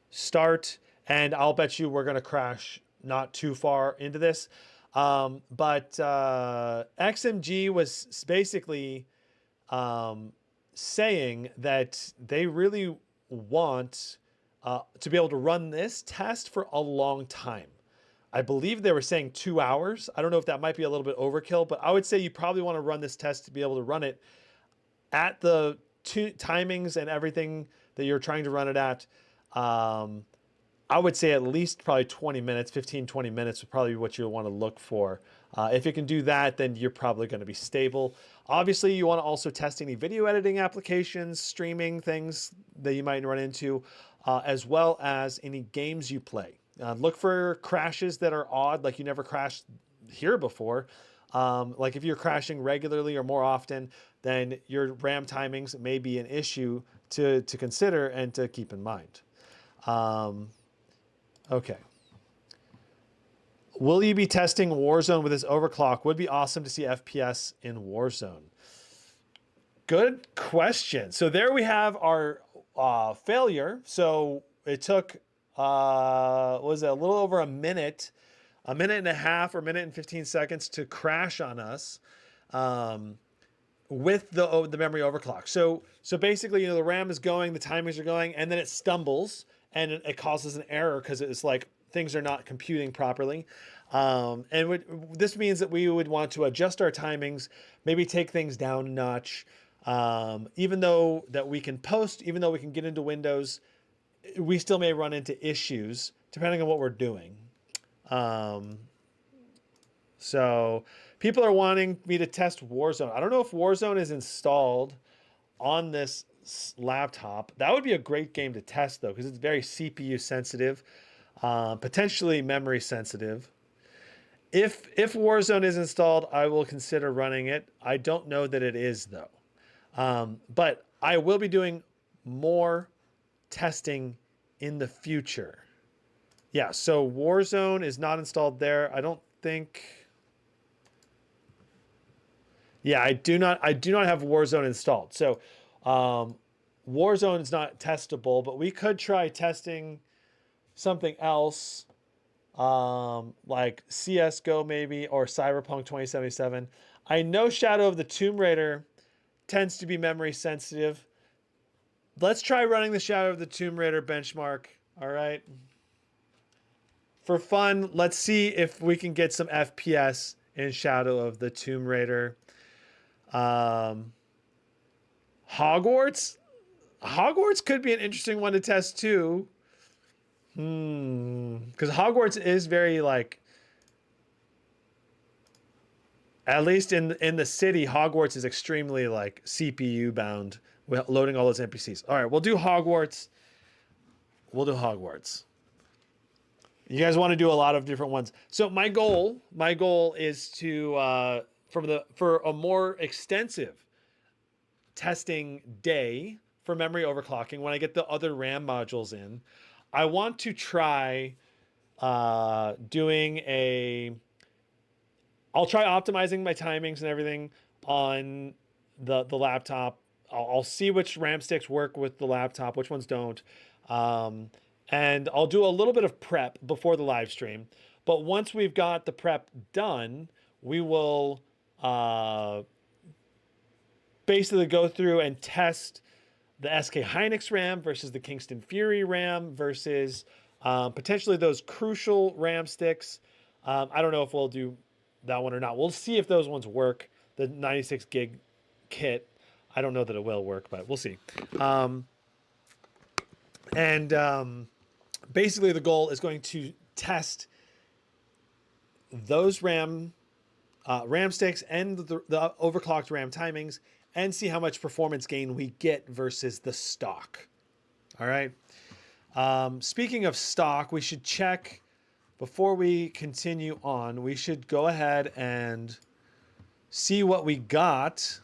start. And I'll bet you we're going to crash not too far into this. But XMG was basically saying that they really want to be able to run this test for a long time. I believe they were saying 2 hours. I don't know if that might be a little bit overkill, but I would say you probably want to run this test to be able to run it at the timings and everything that you're trying to run it at. I would say at least probably 20 minutes, 15, 20 minutes would probably be what you'll want to look for. If you can do that, then you're probably going to be stable. Obviously, you want to also test any video editing applications, streaming things that you might run into, as well as any games you play. Look for crashes that are odd, like you never crashed here before. Like if you're crashing regularly or more often, then your RAM timings may be an issue to consider and to keep in mind. Okay. Will you be testing Warzone with this overclock? Would be awesome to see FPS in Warzone. Good question. So there we have our failure. So it took, what was it, a little over a minute and a half or a minute and 15 seconds to crash on us with the memory overclock. So basically, you know, the RAM is going, the timings are going, and then it stumbles and it causes an error because it's like things are not computing properly. This means that we would want to adjust our timings, maybe take things down a notch. Even though that we can post, even though we can get into Windows, we still may run into issues depending on what we're doing. So people are wanting me to test Warzone. I don't know if Warzone is installed on this laptop. That would be a great game to test though, because it's very CPU sensitive, potentially memory sensitive. If Warzone is installed, I will consider running it. I don't know that it is though. But I will be doing more testing in the future. Yeah, so Warzone is not installed there. I don't think. Yeah, I do not have Warzone installed. So Warzone is not testable, but we could try testing something else, like CS:GO maybe, or Cyberpunk 2077. I know Shadow of the Tomb Raider tends to be memory sensitive. Let's try running the Shadow of the Tomb Raider benchmark. All right. For fun, let's see if we can get some FPS in Shadow of the Tomb Raider. Hogwarts? Hogwarts could be an interesting one to test too. Because Hogwarts is very like, at least in the city, Hogwarts is extremely like CPU bound, loading all those NPCs. All right, we'll do Hogwarts. We'll do Hogwarts. You guys want to do a lot of different ones. So my goal is to for a more extensive testing day for memory overclocking, when I get the other RAM modules in, I want to try doing a... I'll try optimizing my timings and everything on the laptop. I'll see which RAM sticks work with the laptop, which ones don't. And I'll do a little bit of prep before the live stream. But once we've got the prep done, we will basically go through and test the SK Hynix RAM versus the Kingston Fury RAM versus potentially those crucial RAM sticks. I don't know if we'll do that one or not. We'll see if those ones work. The 96 gig kit, I don't know that it will work, but we'll see. Basically the goal is going to test those RAM sticks and the overclocked RAM timings and see how much performance gain we get versus the stock. All right. Speaking of stock, we should check before we continue on. We should go ahead and see what we got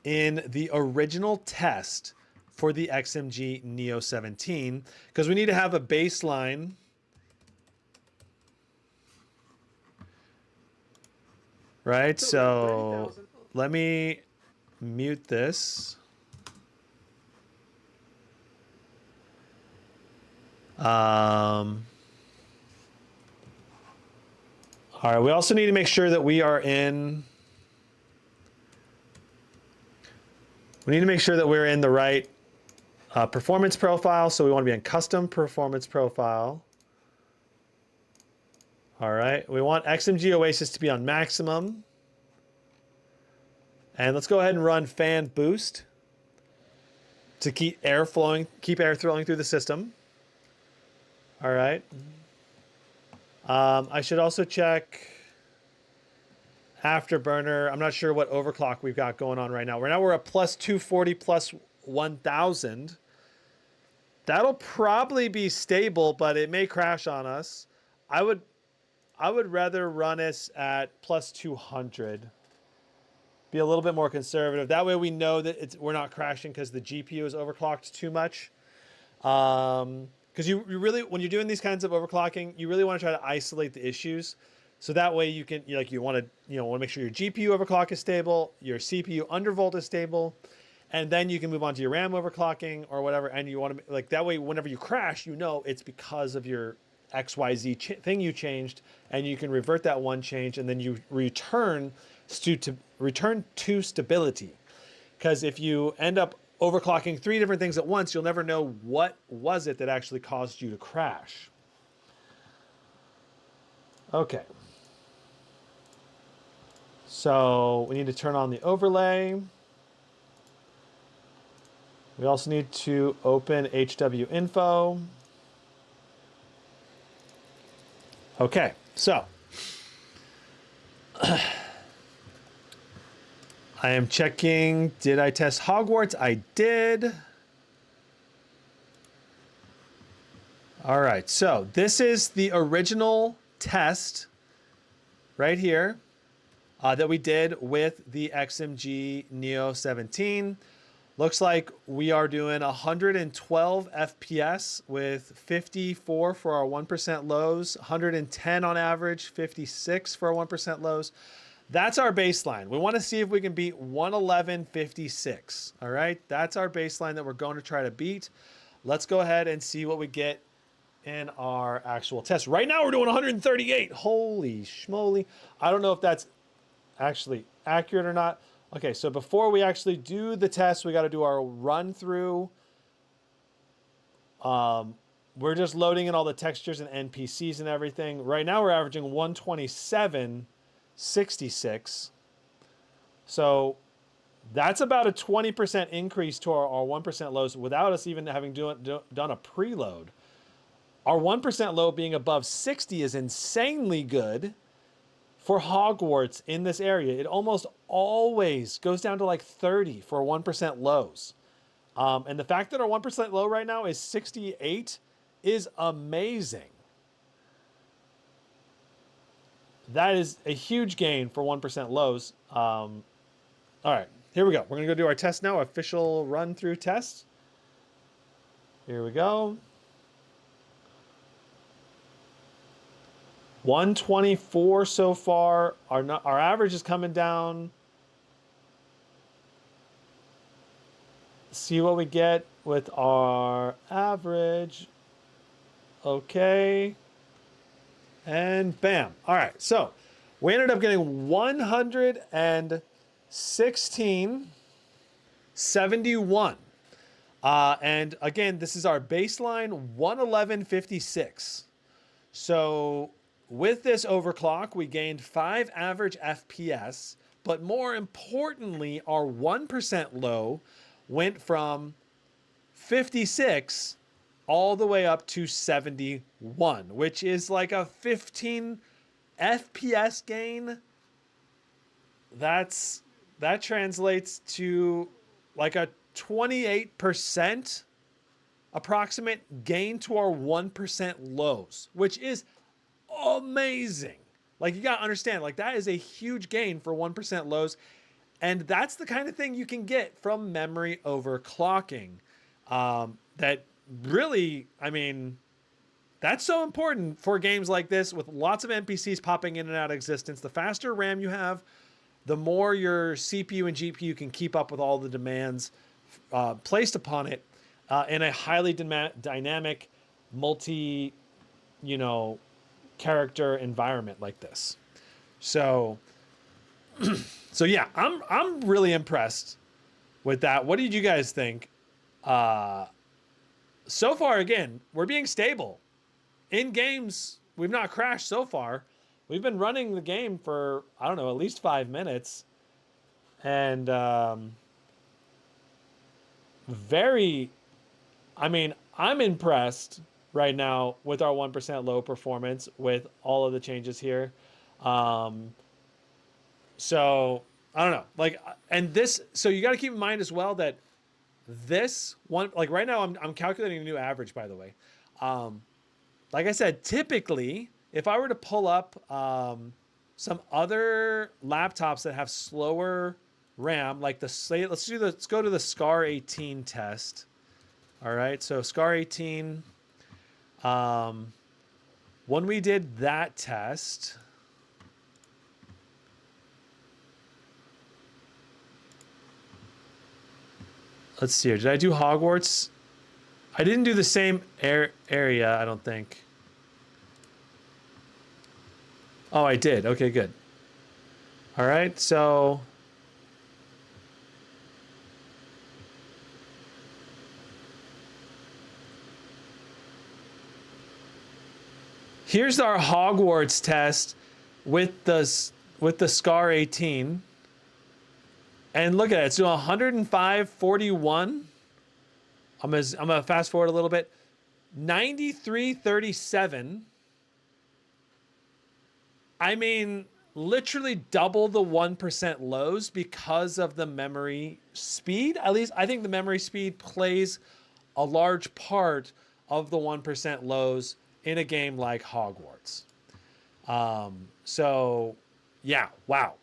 in the original test for the XMG Neo 17, because we need to have a baseline. Right, so let me mute this. All right, we also need to make sure that we are in... We need to make sure that we're in the right performance profile. So we want to be in custom performance profile. All right, we want XMG Oasis to be on maximum. And let's go ahead and run fan boost to keep air flowing through the system. All right. I should also check Afterburner. I'm not sure what overclock we've got going on right now. We're at plus 240, plus 1000. That'll probably be stable, but it may crash on us. I would rather run us at plus 200. Be a little bit more conservative. That way we know that we're not crashing because the GPU is overclocked too much. Because you really, when you're doing these kinds of overclocking, you really want to try to isolate the issues. So that way you can, you want to make sure your GPU overclock is stable, your CPU undervolt is stable, and then you can move on to your RAM overclocking or whatever. And you want to, that way, whenever you crash, it's because of your XYZ thing you changed, and you can revert that one change, and then you return to stability. Because if you end up overclocking 3 different things at once, you'll never know what was it that actually caused you to crash. Okay. So we need to turn on the overlay. We also need to open HW info. Okay, so I am checking, did I test Hogwarts? I did. All right, so this is the original test right here that we did with the XMG Neo 17. Looks like we are doing 112 FPS with 54 for our 1% lows, 110 on average, 56 for our 1% lows. That's our baseline. We want to see if we can beat 111.56. All right, that's our baseline that we're going to try to beat. Let's go ahead and see what we get in our actual test. Right now we're doing 138. Holy schmoly. I don't know if that's actually accurate or not. Okay, so before we actually do the test, we got to do our run through. We're just loading in all the textures and NPCs and everything. Right now we're averaging 127.66. So that's about a 20% increase to our 1% lows without us even having done a preload. Our 1% low being above 60 is insanely good for Hogwarts in this area. It almost always goes down to like 30 for 1% lows. And the fact that our 1% low right now is 68 is amazing. That is a huge gain for 1% lows. All right, here we go. We're gonna go do our test now, official run through test. Here we go. 124 so far. Our average is coming down. See what we get with our average. Okay. And bam. All right. So we ended up getting 116.71. And again, this is our baseline 111.56. So with this overclock, we gained 5 average FPS, but more importantly, our 1% low went from 56 all the way up to 71, which is like a 15 FPS gain. That translates to like a 28% approximate gain to our 1% lows, which is amazing. Like, you got to understand, like, that is a huge gain for 1% lows. And that's the kind of thing you can get from memory overclocking. That really, I mean, that's so important for games like this with lots of NPCs popping in and out of existence. The faster RAM you have, the more your CPU and GPU can keep up with all the demands placed upon it in a highly dynamic, multi, character environment like this. So yeah, I'm really impressed with that. What did you guys think? So far, again, we're being stable. In games, we've not crashed so far. We've been running the game for, I don't know, at least 5 minutes. And I'm impressed right now with our 1% low performance with all of the changes here. So I don't know, like, and this, so you got to keep in mind as well that this one, like right now I'm calculating a new average, by the way. Like I said, typically if I were to pull up some other laptops that have slower RAM, like let's go to the SCAR 18 test. All right, so SCAR 18, when we did that test, let's see here. Did I do Hogwarts? I didn't do the same area, I don't think. Oh, I did. Okay, good. All right, so here's our Hogwarts test with the SCAR 18. And look at it. It's doing 105.41. I'm gonna fast forward a little bit. 93.37. I mean, literally double the 1% lows because of the memory speed. At least I think the memory speed plays a large part of the 1% lows in a game like Hogwarts. So yeah, wow.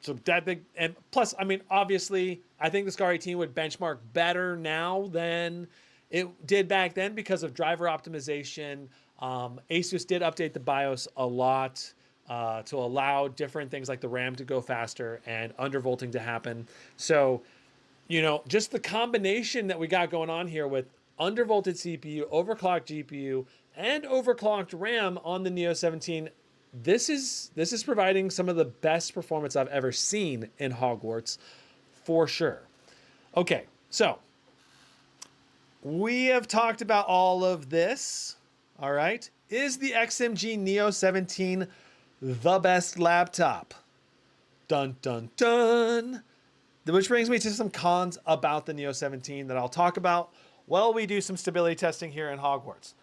So that big, and plus, I mean, obviously, I think the SCAR 18 would benchmark better now than it did back then because of driver optimization. Asus did update the BIOS a lot to allow different things like the RAM to go faster and undervolting to happen. So, just the combination that we got going on here with undervolted CPU, overclocked GPU, and overclocked RAM on the Neo 17. This is providing some of the best performance I've ever seen in Hogwarts, for sure. Okay, so we have talked about all of this. All right, is the XMG Neo 17 the best laptop? Dun dun dun. Which brings me to some cons about the Neo 17 that I'll talk about while we do some stability testing here in Hogwarts.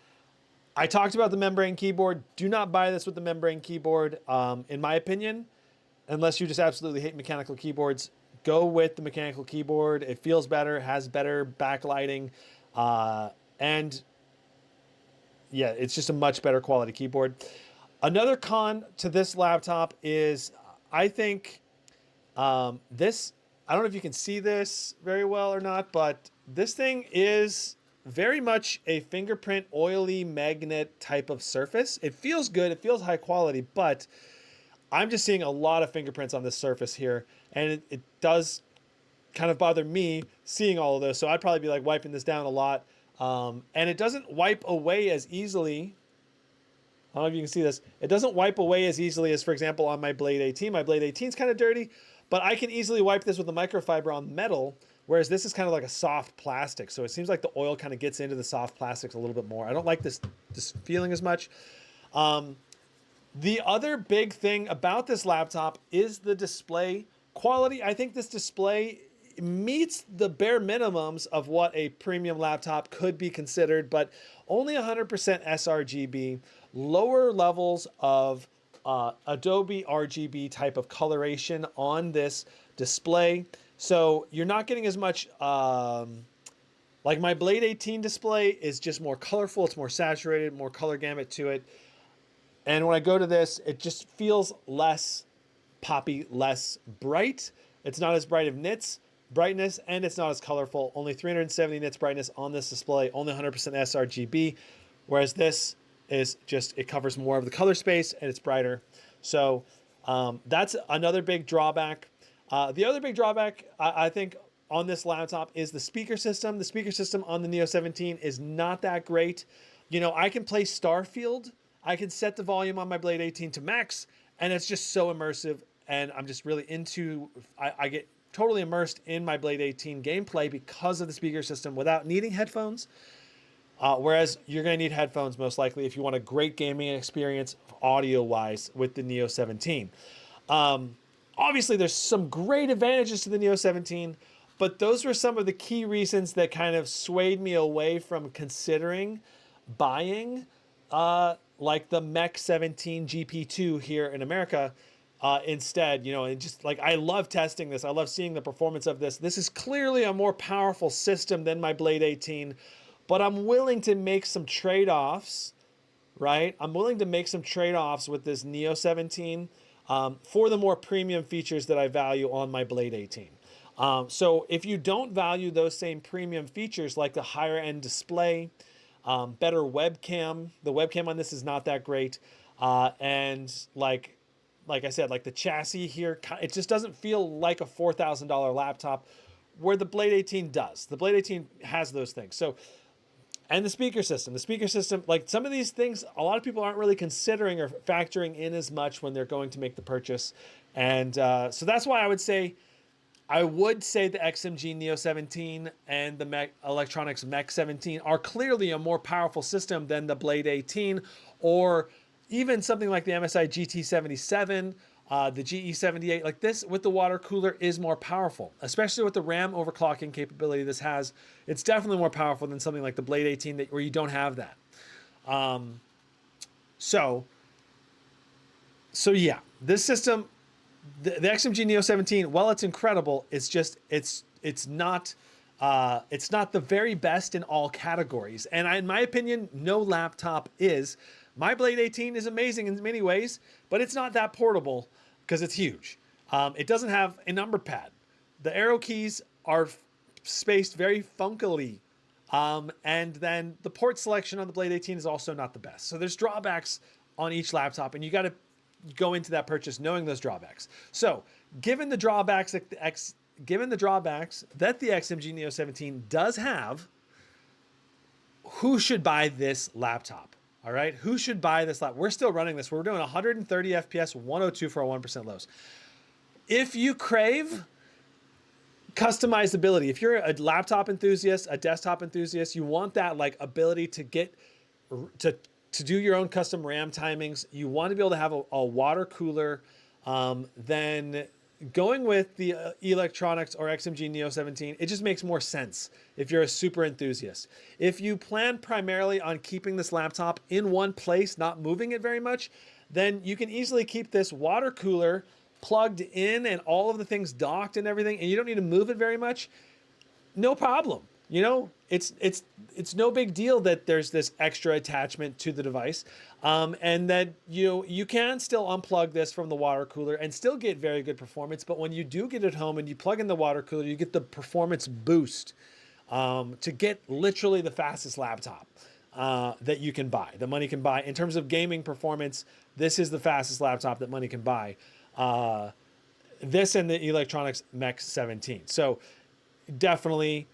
I talked about the membrane keyboard. Do not buy this with the membrane keyboard, in my opinion, unless you just absolutely hate mechanical keyboards. Go with the mechanical keyboard. It feels better, has better backlighting, and yeah, it's just a much better quality keyboard. Another con to this laptop is I think this I don't know if you can see this very well or not, but this thing is very much a fingerprint oily magnet type of surface. It feels good. It feels high quality, but I'm just seeing a lot of fingerprints on this surface here, and it does kind of bother me seeing all of those. So I'd probably be like wiping this down a lot. And it doesn't wipe away as easily. I don't know if you can see this. It doesn't wipe away as easily as, for example, on my Blade 18. My Blade 18 is kind of dirty, but I can easily wipe this with a microfiber on metal, whereas this is kind of like a soft plastic. So it seems like the oil kind of gets into the soft plastics a little bit more. I don't like this feeling as much. The other big thing about this laptop is the display quality. I think this display meets the bare minimums of what a premium laptop could be considered, but only 100% sRGB, lower levels of Adobe RGB type of coloration on this display. So you're not getting as much, like my Blade 18 display is just more colorful. It's more saturated, more color gamut to it. And when I go to this, it just feels less poppy, less bright. It's not as bright of brightness, and it's not as colorful. Only 370 nits brightness on this display, only 100% sRGB, whereas this is just, it covers more of the color space and it's brighter. So that's another big drawback. The other big drawback, I think, on this laptop is the speaker system. The speaker system on the Neo 17 is not that great. You know, I can play Starfield. I can set the volume on my Blade 18 to max, and it's just so immersive, and I'm just really into, I get totally immersed in my Blade 18 gameplay because of the speaker system without needing headphones. Whereas you're going to need headphones most likely if you want a great gaming experience audio-wise with the Neo 17. Obviously, there's some great advantages to the Neo 17, but those were some of the key reasons that kind of swayed me away from considering buying like the Mk17 GP2 here in America. Instead, you know, and just like, I love testing this. I love seeing the performance of this. This is clearly a more powerful system than my Blade 18, but I'm willing to make some trade-offs, right? I'm willing to make some trade-offs with this Neo 17 for the more premium features that I value on my Blade 18. So if you don't value those same premium features like the higher end display, better webcam, the webcam on this is not that great, and like I said, like the chassis here, it just doesn't feel like a $4,000 laptop, where the Blade 18 does. The Blade 18 has those things. So, and the speaker system, like some of these things, a lot of people aren't really considering or factoring in as much when they're going to make the purchase. And so that's why I would say the XMG Neo 17 and the Electronics Mk17 are clearly a more powerful system than the Blade 18, or even something like the MSI GT77, the GE78. Like this with the water cooler is more powerful, especially with the RAM overclocking capability this has. It's definitely more powerful than something like the Blade 18 where you don't have that. So yeah, this system, the XMG Neo 17, while it's incredible, it's just, it's not the very best in all categories. And in my opinion, no laptop is. My Blade 18 is amazing in many ways, but it's not that portable because it's huge. It doesn't have a number pad. The arrow keys are spaced very funkily. And then the port selection on the Blade 18 is also not the best. So there's drawbacks on each laptop, and you got to go into that purchase knowing those drawbacks. So given the drawbacks that the XMG Neo 17 does have, who should buy this laptop? All right, who should buy this laptop? We're still running this. We're doing 130 FPS, 102 for our 1% lows. If you crave customizability, if you're a laptop enthusiast, a desktop enthusiast, you want that like ability to get to do your own custom RAM timings, you want to be able to have a water cooler, then going with the Electronics or XMG Neo 17, it just makes more sense if you're a super enthusiast. If you plan primarily on keeping this laptop in one place, not moving it very much, then you can easily keep this water cooler plugged in and all of the things docked and everything, and you don't need to move it very much. No problem. You know, it's no big deal that there's this extra attachment to the device, and that you can still unplug this from the water cooler and still get very good performance. But when you do get it home and you plug in the water cooler, you get the performance boost to get literally the fastest laptop that you can buy, that money can buy. In terms of gaming performance, this is the fastest laptop that money can buy. This and the Electronics Mk17. So definitely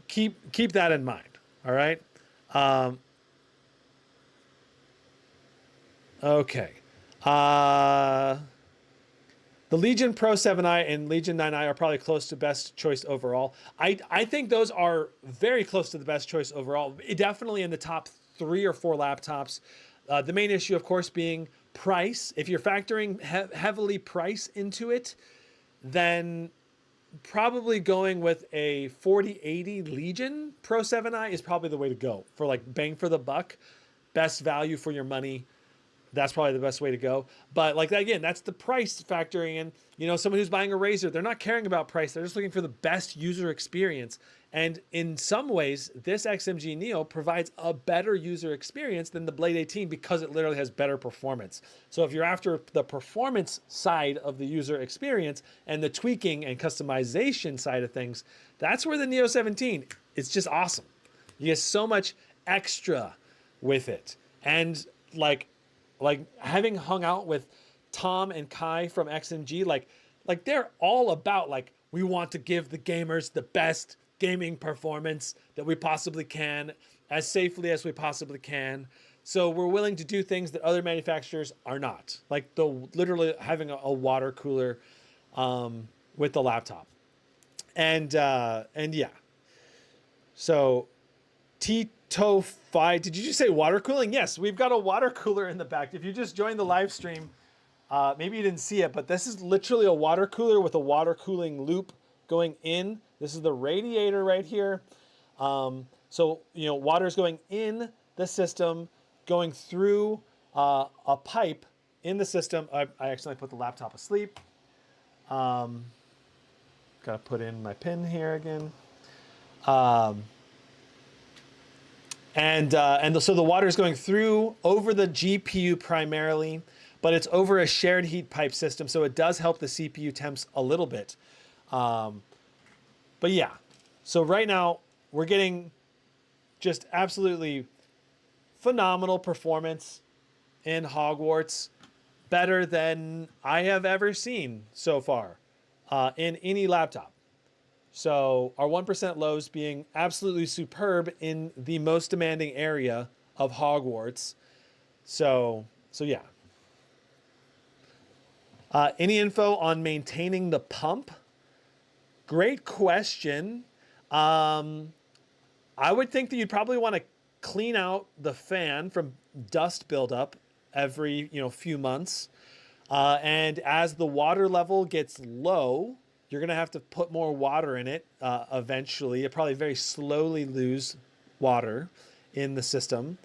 keep that in mind. All right. Okay. The Legion Pro 7i and Legion 9i are probably close to best choice overall. I think those are very close to the best choice overall. Definitely in the top 3 or 4 laptops. The main issue, of course, being price. If you're factoring heavily price into it, then probably going with a 4080 Legion Pro 7i is probably the way to go for like bang for the buck, best value for your money. That's probably the best way to go. But like again, that's the price factoring in. You know, someone who's buying a Razer, they're not caring about price. They're just looking for the best user experience. And in some ways, this XMG Neo provides a better user experience than the Blade 18 because it literally has better performance. So if you're after the performance side of the user experience and the tweaking and customization side of things, that's where the Neo 17, it's just awesome. You get so much extra with it. And like having hung out with Tom and Kai from XMG, like they're all about like, we want to give the gamers the best gaming performance that we possibly can, as safely as we possibly can. So we're willing to do things that other manufacturers are not, like literally having a water cooler with the laptop. And yeah. So Tito5, did you just say water cooling? Yes, we've got a water cooler in the back. If you just joined the live stream, maybe you didn't see it, but this is literally a water cooler with a water cooling loop going in. This is the radiator right here. So, you know, water is going in the system, going through a pipe in the system. I accidentally put the laptop asleep. Got to put in my pin here again. So the water is going through over the GPU primarily, but it's over a shared heat pipe system, so it does help the CPU temps a little bit. But yeah, so right now we're getting just absolutely phenomenal performance in Hogwarts, better than I have ever seen so far in any laptop. So our 1% lows being absolutely superb in the most demanding area of Hogwarts. So yeah. Any info on maintaining the pump? Great question. I would think that you'd probably want to clean out the fan from dust buildup every few months. And as the water level gets low, you're going to have to put more water in it eventually. You'll probably very slowly lose water in the system.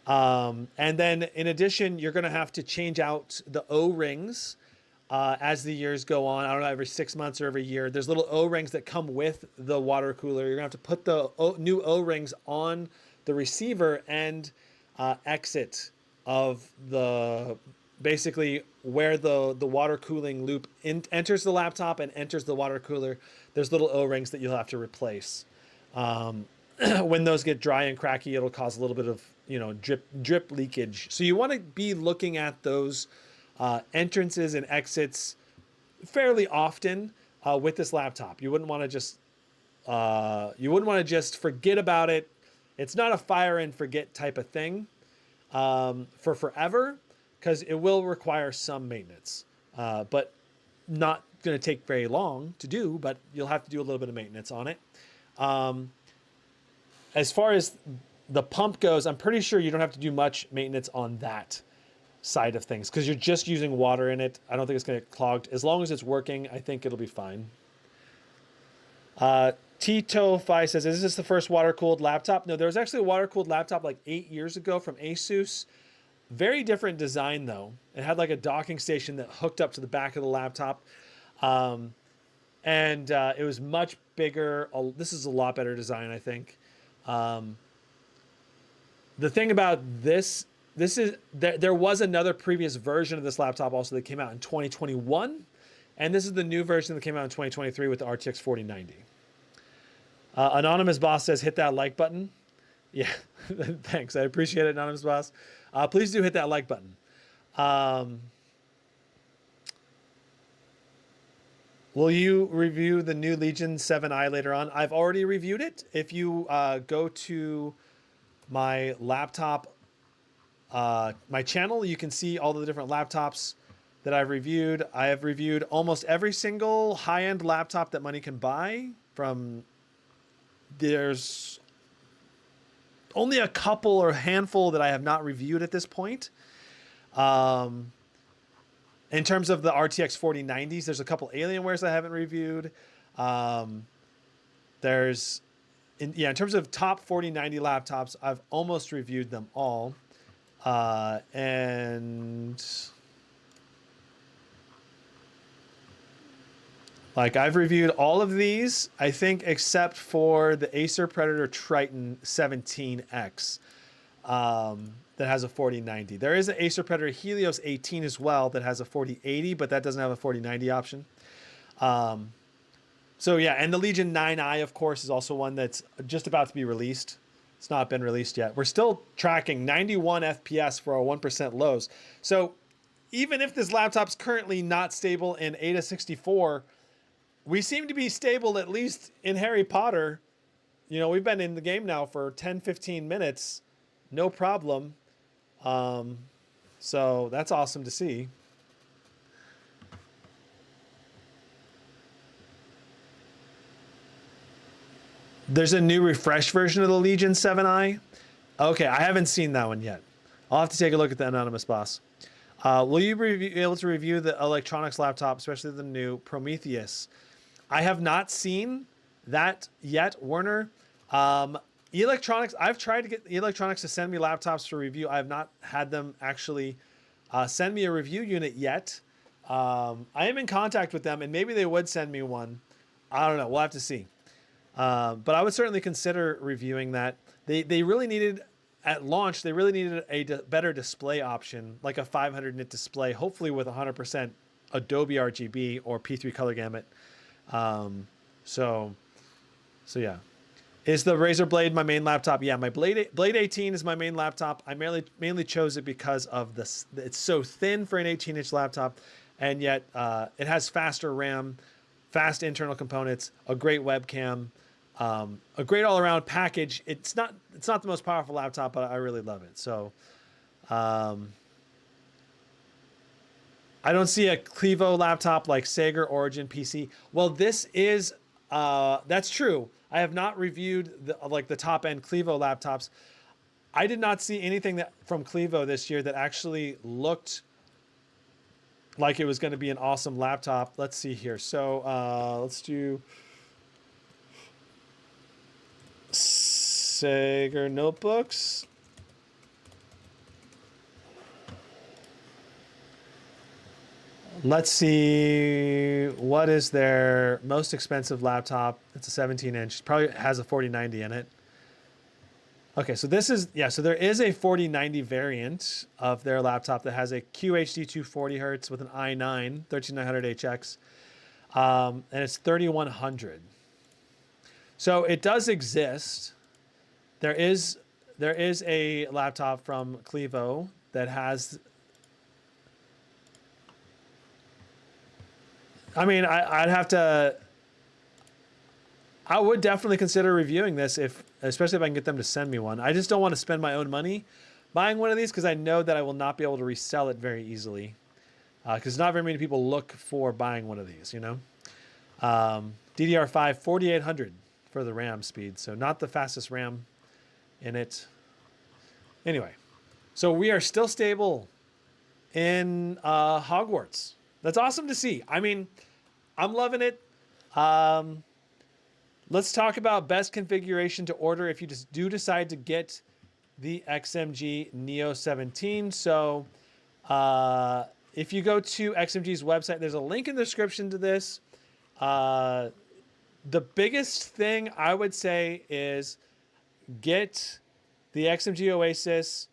And then in addition, you're going to have to change out the O-rings as the years go on. I don't know, every 6 months or every year. There's little O-rings that come with the water cooler. You're going to have to put the new O-rings on the receiver and exit of the basically where the water cooling loop enters the laptop and enters the water cooler. There's little O-rings that you'll have to replace. When those get dry and cracky, it'll cause a little bit of drip leakage. So you want to be looking at those entrances and exits fairly often with this laptop. You wouldn't want to just forget about it. It's not a fire and forget type of thing for forever, because it will require some maintenance, but not going to take very long to do, but you'll have to do a little bit of maintenance on it. As far as the pump goes, I'm pretty sure you don't have to do much maintenance on that side of things because you're just using water in it. I don't think it's going to get clogged. As long as it's working, I think it'll be fine. Tito5 says, is this the first water-cooled laptop? No, there was actually a water-cooled laptop like 8 years ago from Asus. Very different design though. It had like a docking station that hooked up to the back of the laptop. And it was much bigger. This is a lot better design, I think. The thing about this is there was another previous version of this laptop also that came out in 2021, and this is the new version that came out in 2023 with the RTX 4090. Anonymous Boss says, hit that like button. Yeah, thanks. I appreciate it, Anonymous Boss. Please do hit that like button. Will you review the new Legion 7i later on? I've already reviewed it. If you go to my laptop, my channel, you can see all the different laptops that I've reviewed. I have reviewed almost every single high-end laptop that money can buy. There's only a couple or handful that I have not reviewed at this point. In terms of the RTX 4090s, there's a couple Alienwares I haven't reviewed. In terms of top 4090 laptops, I've almost reviewed them all. And like I've reviewed all of these, I think, except for the Acer Predator Triton 17X. That has a 4090. There is an Acer Predator Helios 18 as well that has a 4080, but that doesn't have a 4090 option. So yeah, and the Legion 9i, of course, is also one that's just about to be released. It's not been released yet. We're still tracking 91 FPS for our 1% lows. So even if this laptop's currently not stable in Ada 64, we seem to be stable at least in Harry Potter. You know, we've been in the game now for 10, 15 minutes. No problem. So that's awesome to see. There's a new refreshed version of the Legion 7i. Okay, I haven't seen that one yet. I'll have to take a look at the Anonymous Boss. Will you be able to review the electronics laptop, especially the new Prometheus? I have not seen that yet, Werner. Electronics, I've tried to get electronics to send me laptops for review. I have not had them actually send me a review unit yet. I am in contact with them, and maybe they would send me one. I don't know. We'll have to see. But I would certainly consider reviewing that. They really needed, at launch, they really needed a better display option, like a 500 nit display, hopefully with 100% Adobe RGB or P3 color gamut. So yeah. Is the Razer Blade my main laptop? Yeah, my Blade 18 is my main laptop. I mainly chose it because of this. It's so thin for an 18-inch laptop, and yet it has faster RAM, fast internal components, a great webcam, a great all-around package. It's not the most powerful laptop, but I really love it. So I don't see a Clevo laptop like Sager Origin PC. Well, this is that's true. I have not reviewed the top end Clevo laptops. I did not see anything from Clevo this year that actually looked like it was going to be an awesome laptop. Let's see here. So let's do Sager notebooks. Let's see, what is their most expensive laptop? It's a 17-inch. Probably has a 4090 in it. Okay, so this is, yeah, so there is a 4090 variant of their laptop that has a QHD 240 hertz with an i9 13900HX, and it's 3100. So it does exist. There is a laptop from Clevo that has, I mean, I would definitely consider reviewing this, especially if I can get them to send me one. I just don't want to spend my own money buying one of these because I know that I will not be able to resell it very easily. Because not very many people look for buying one of these, you know. DDR5 4800 for the RAM speed, so not the fastest RAM in it. Anyway, so we are still stable in Hogwarts. That's awesome to see. I mean, I'm loving it. Let's talk about best configuration to order if you just do decide to get the XMG Neo 17. So if you go to XMG's website, there's a link in the description to this. The biggest thing I would say is get the XMG Oasis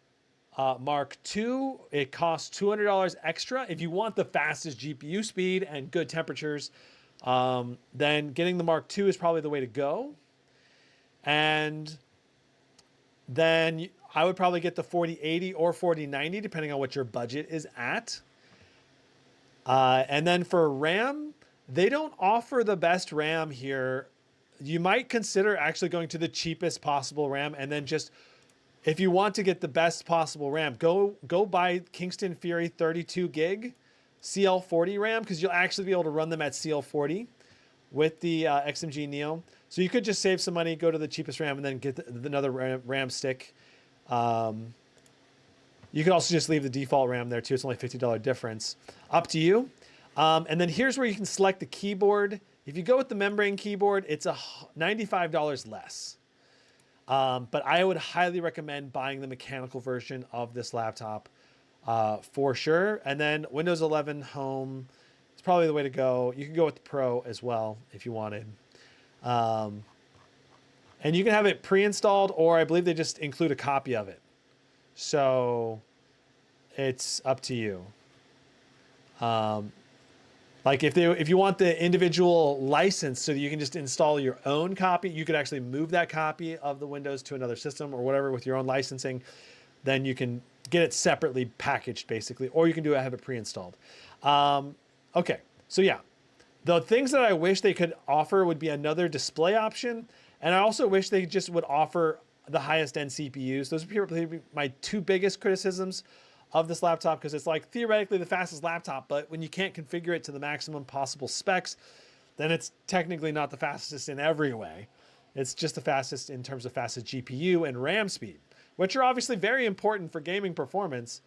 Mark II. It costs $200 extra. If you want the fastest GPU speed and good temperatures, then getting the Mark II is probably the way to go. And then I would probably get the 4080 or 4090, depending on what your budget is at. And then for RAM, they don't offer the best RAM here. You might consider actually going to the cheapest possible RAM, and then just, if you want to get the best possible RAM, go buy Kingston Fury 32 gig CL40 RAM, because you'll actually be able to run them at CL40 with the XMG Neo. So you could just save some money, go to the cheapest RAM, and then get another RAM stick. You could also just leave the default RAM there too. It's only $50 difference. Up to you. And then here's where you can select the keyboard. If you go with the membrane keyboard, it's $95 less. But I would highly recommend buying the mechanical version of this laptop for sure. And then Windows 11 Home is probably the way to go. You can go with the Pro as well if you wanted. And you can have it pre-installed, or I believe they just include a copy of it. So it's up to you. Like if you want the individual license so that you can just install your own copy, you could actually move that copy of the Windows to another system or whatever with your own licensing. Then you can get it separately packaged basically, or you can have it pre-installed. Okay, so yeah, the things that I wish they could offer would be another display option. And I also wish they just would offer the highest end CPUs. Those are my two biggest criticisms of this laptop, because it's like theoretically the fastest laptop, but when you can't configure it to the maximum possible specs, then it's technically not the fastest in every way. It's just the fastest in terms of fastest GPU and RAM speed, which are obviously very important for gaming performance.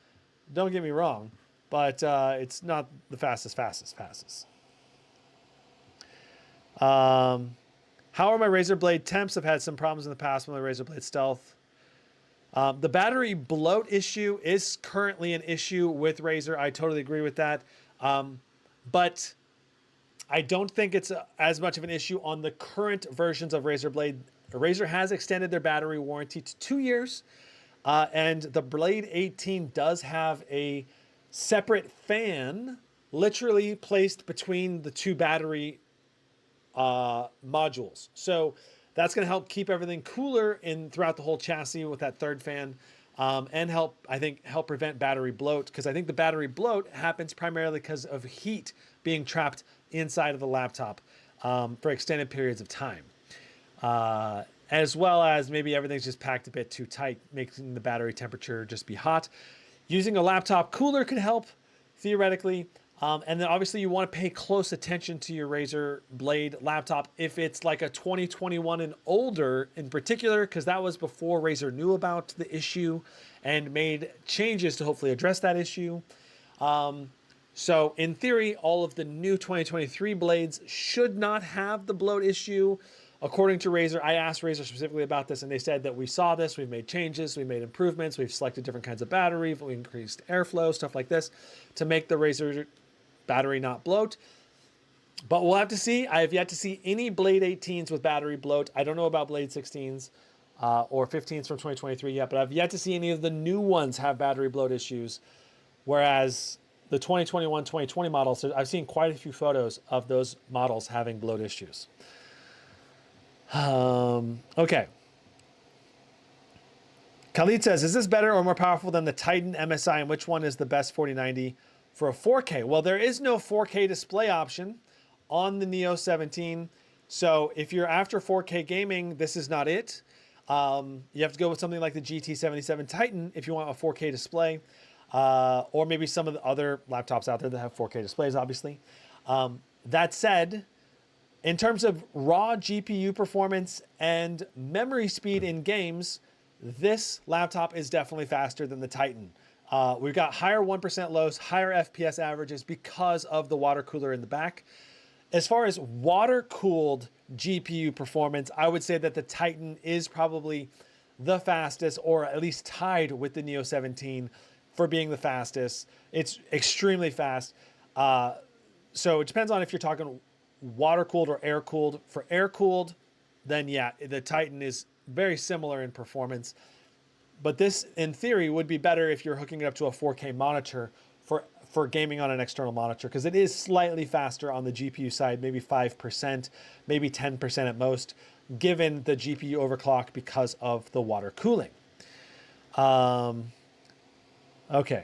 Don't get me wrong, but it's not the fastest. How are my Razer Blade temps? I've had some problems in the past with my Razer Blade Stealth. The battery bloat issue is currently an issue with Razer. I totally agree with that. But I don't think it's as much of an issue on the current versions of Razer Blade. Razer has extended their battery warranty to 2 years. And the Blade 18 does have a separate fan literally placed between the two battery modules. So that's going to help keep everything cooler throughout the whole chassis with that third fan, and help prevent battery bloat, because I think the battery bloat happens primarily because of heat being trapped inside of the laptop for extended periods of time, as well as maybe everything's just packed a bit too tight, making the battery temperature just be hot. Using a laptop cooler could help theoretically. And then obviously you want to pay close attention to your Razer Blade laptop if it's like a 2021 and older in particular, because that was before Razer knew about the issue and made changes to hopefully address that issue. So in theory, all of the new 2023 Blades should not have the bloat issue. According to Razer, I asked Razer specifically about this, and they said that we saw this, we've made changes, we've made improvements, we've selected different kinds of battery, we increased airflow, stuff like this to make the Razer battery not bloat. But we'll have to see. I have yet to see any Blade 18s with battery bloat. I don't know about Blade 16s or 15s from 2023 yet, but I've yet to see any of the new ones have battery bloat issues. Whereas the 2021, 2020 models, I've seen quite a few photos of those models having bloat issues. Okay. Khalid says, is this better or more powerful than the Titan MSI, and which one is the best 4090 for a 4K? Well, there is no 4K display option on the Neo 17. So if you're after 4K gaming, this is not it. You have to go with something like the GT77 Titan if you want a 4K display, or maybe some of the other laptops out there that have 4K displays, obviously. That said, in terms of raw GPU performance and memory speed in games, this laptop is definitely faster than the Titan. We've got higher 1% lows, higher FPS averages because of the water cooler in the back. As far as water-cooled GPU performance, I would say that the Titan is probably the fastest, or at least tied with the Neo 17 for being the fastest. It's extremely fast. So it depends on if you're talking water-cooled or air-cooled. For air-cooled, then yeah, the Titan is very similar in performance. But this, in theory, would be better if you're hooking it up to a 4K monitor for gaming on an external monitor, because it is slightly faster on the GPU side, maybe 5%, maybe 10% at most, given the GPU overclock because of the water cooling. Okay.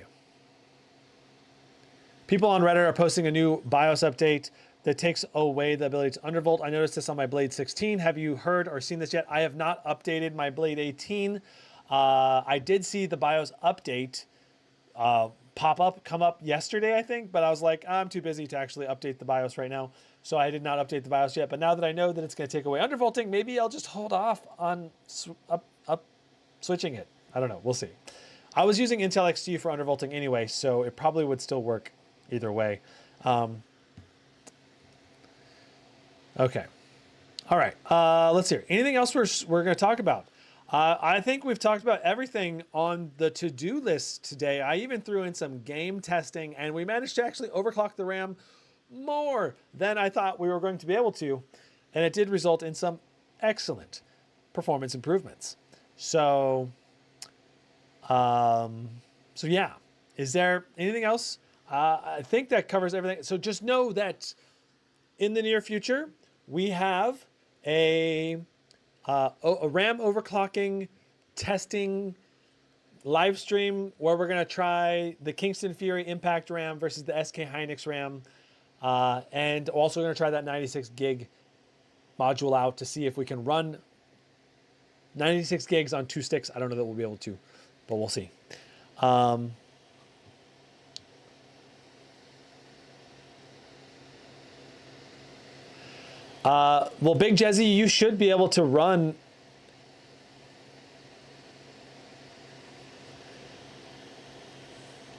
People on Reddit are posting a new BIOS update that takes away the ability to undervolt. I noticed this on my Blade 16. Have you heard or seen this yet? I have not updated my Blade 18. I did see the BIOS update come up yesterday, I think, but I was like, I'm too busy to actually update the BIOS right now. So I did not update the BIOS yet. But now that I know that it's going to take away undervolting, maybe I'll just hold off on switching it. I don't know. We'll see. I was using Intel XT for undervolting anyway, so it probably would still work either way. Okay. All right. Let's hear. Anything else we're going to talk about? I think we've talked about everything on the to-do list today. I even threw in some game testing, and we managed to actually overclock the RAM more than I thought we were going to be able to. And it did result in some excellent performance improvements. So yeah. Is there anything else? I think that covers everything. So just know that in the near future, we have a RAM overclocking testing live stream where we're going to try the Kingston Fury Impact RAM versus the SK Hynix RAM. And also going to try that 96 gig module out to see if we can run 96 gigs on 2 sticks. I don't know that we'll be able to, but we'll see. Well, Big Jezzy, you should be able to run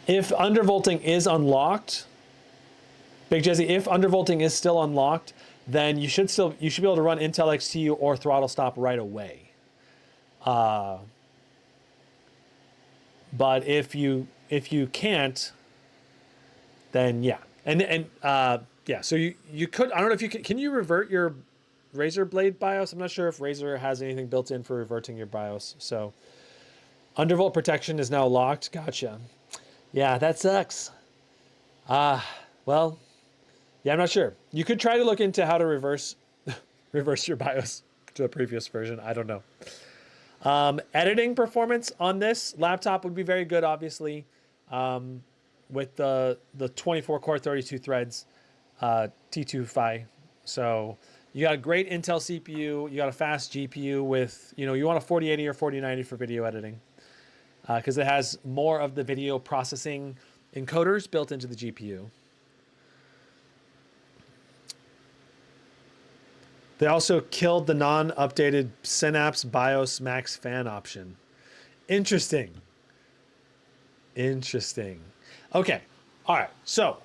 if undervolting is unlocked. Big Jezzy, if undervolting is still unlocked, then you should be able to run Intel XT or throttle stop right away. But if you can't, then yeah, yeah. So you could, I don't know if you can you revert your Razer Blade BIOS? I'm not sure if Razer has anything built in for reverting your BIOS. So undervolt protection is now locked. Gotcha. Yeah, that sucks. Well, yeah, I'm not sure. You could try to look into how to reverse your BIOS to a previous version. I don't know. Editing performance on this laptop would be very good, obviously, with the 24 core 32 threads T2 Phi. So you got a great Intel CPU, you got a fast GPU with, you want a 4080 or 4090 for video editing, because it has more of the video processing encoders built into the GPU. They also killed the non-updated Synapse BIOS Max fan option. Interesting. Interesting. Okay. All right. So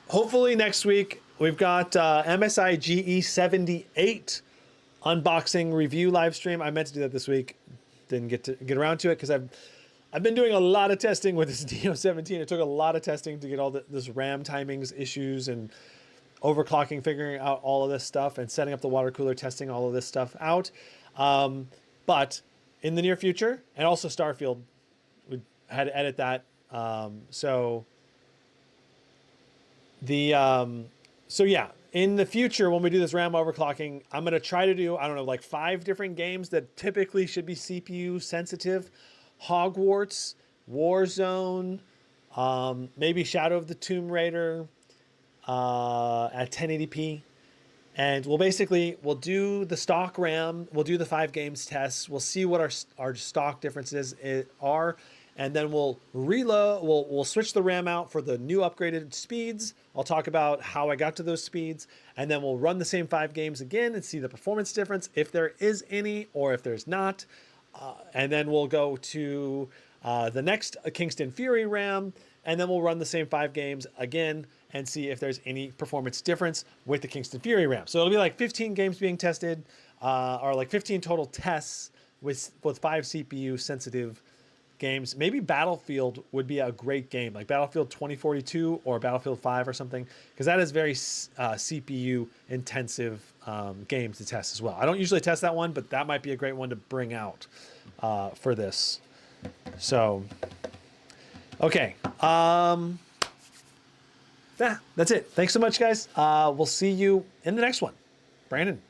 hopefully next week we've got MSI GE78 unboxing review live stream. I meant to do that this week. Didn't get around to it because I've been doing a lot of testing with this Neo 17. It took a lot of testing to get all this RAM timings issues and overclocking, figuring out all of this stuff, and setting up the water cooler, testing all of this stuff out. But in the near future, and also Starfield, we had to edit that. So yeah, in the future, when we do this RAM overclocking, I'm going to try to do, I don't know, like 5 different games that typically should be CPU sensitive. Hogwarts, Warzone, maybe Shadow of the Tomb Raider, at 1080p. And we'll do the stock RAM. We'll do the 5 games tests. We'll see what our stock differences are. And then we'll reload. We'll switch the RAM out for the new upgraded speeds. I'll talk about how I got to those speeds. And then we'll run the same 5 games again and see the performance difference, if there is any or if there's not. And then we'll go to the next Kingston Fury RAM. And then we'll run the same 5 games again and see if there's any performance difference with the Kingston Fury RAM. So it'll be like 15 games being tested, or like 15 total tests with 5 CPU sensitive games. Maybe Battlefield would be a great game, like Battlefield 2042 or Battlefield 5 or something, because that is very CPU intensive game to test as well. I don't usually test that one, but that might be a great one to bring out for this. So, okay. Yeah, that's it. Thanks so much, guys. We'll see you in the next one. Brandon.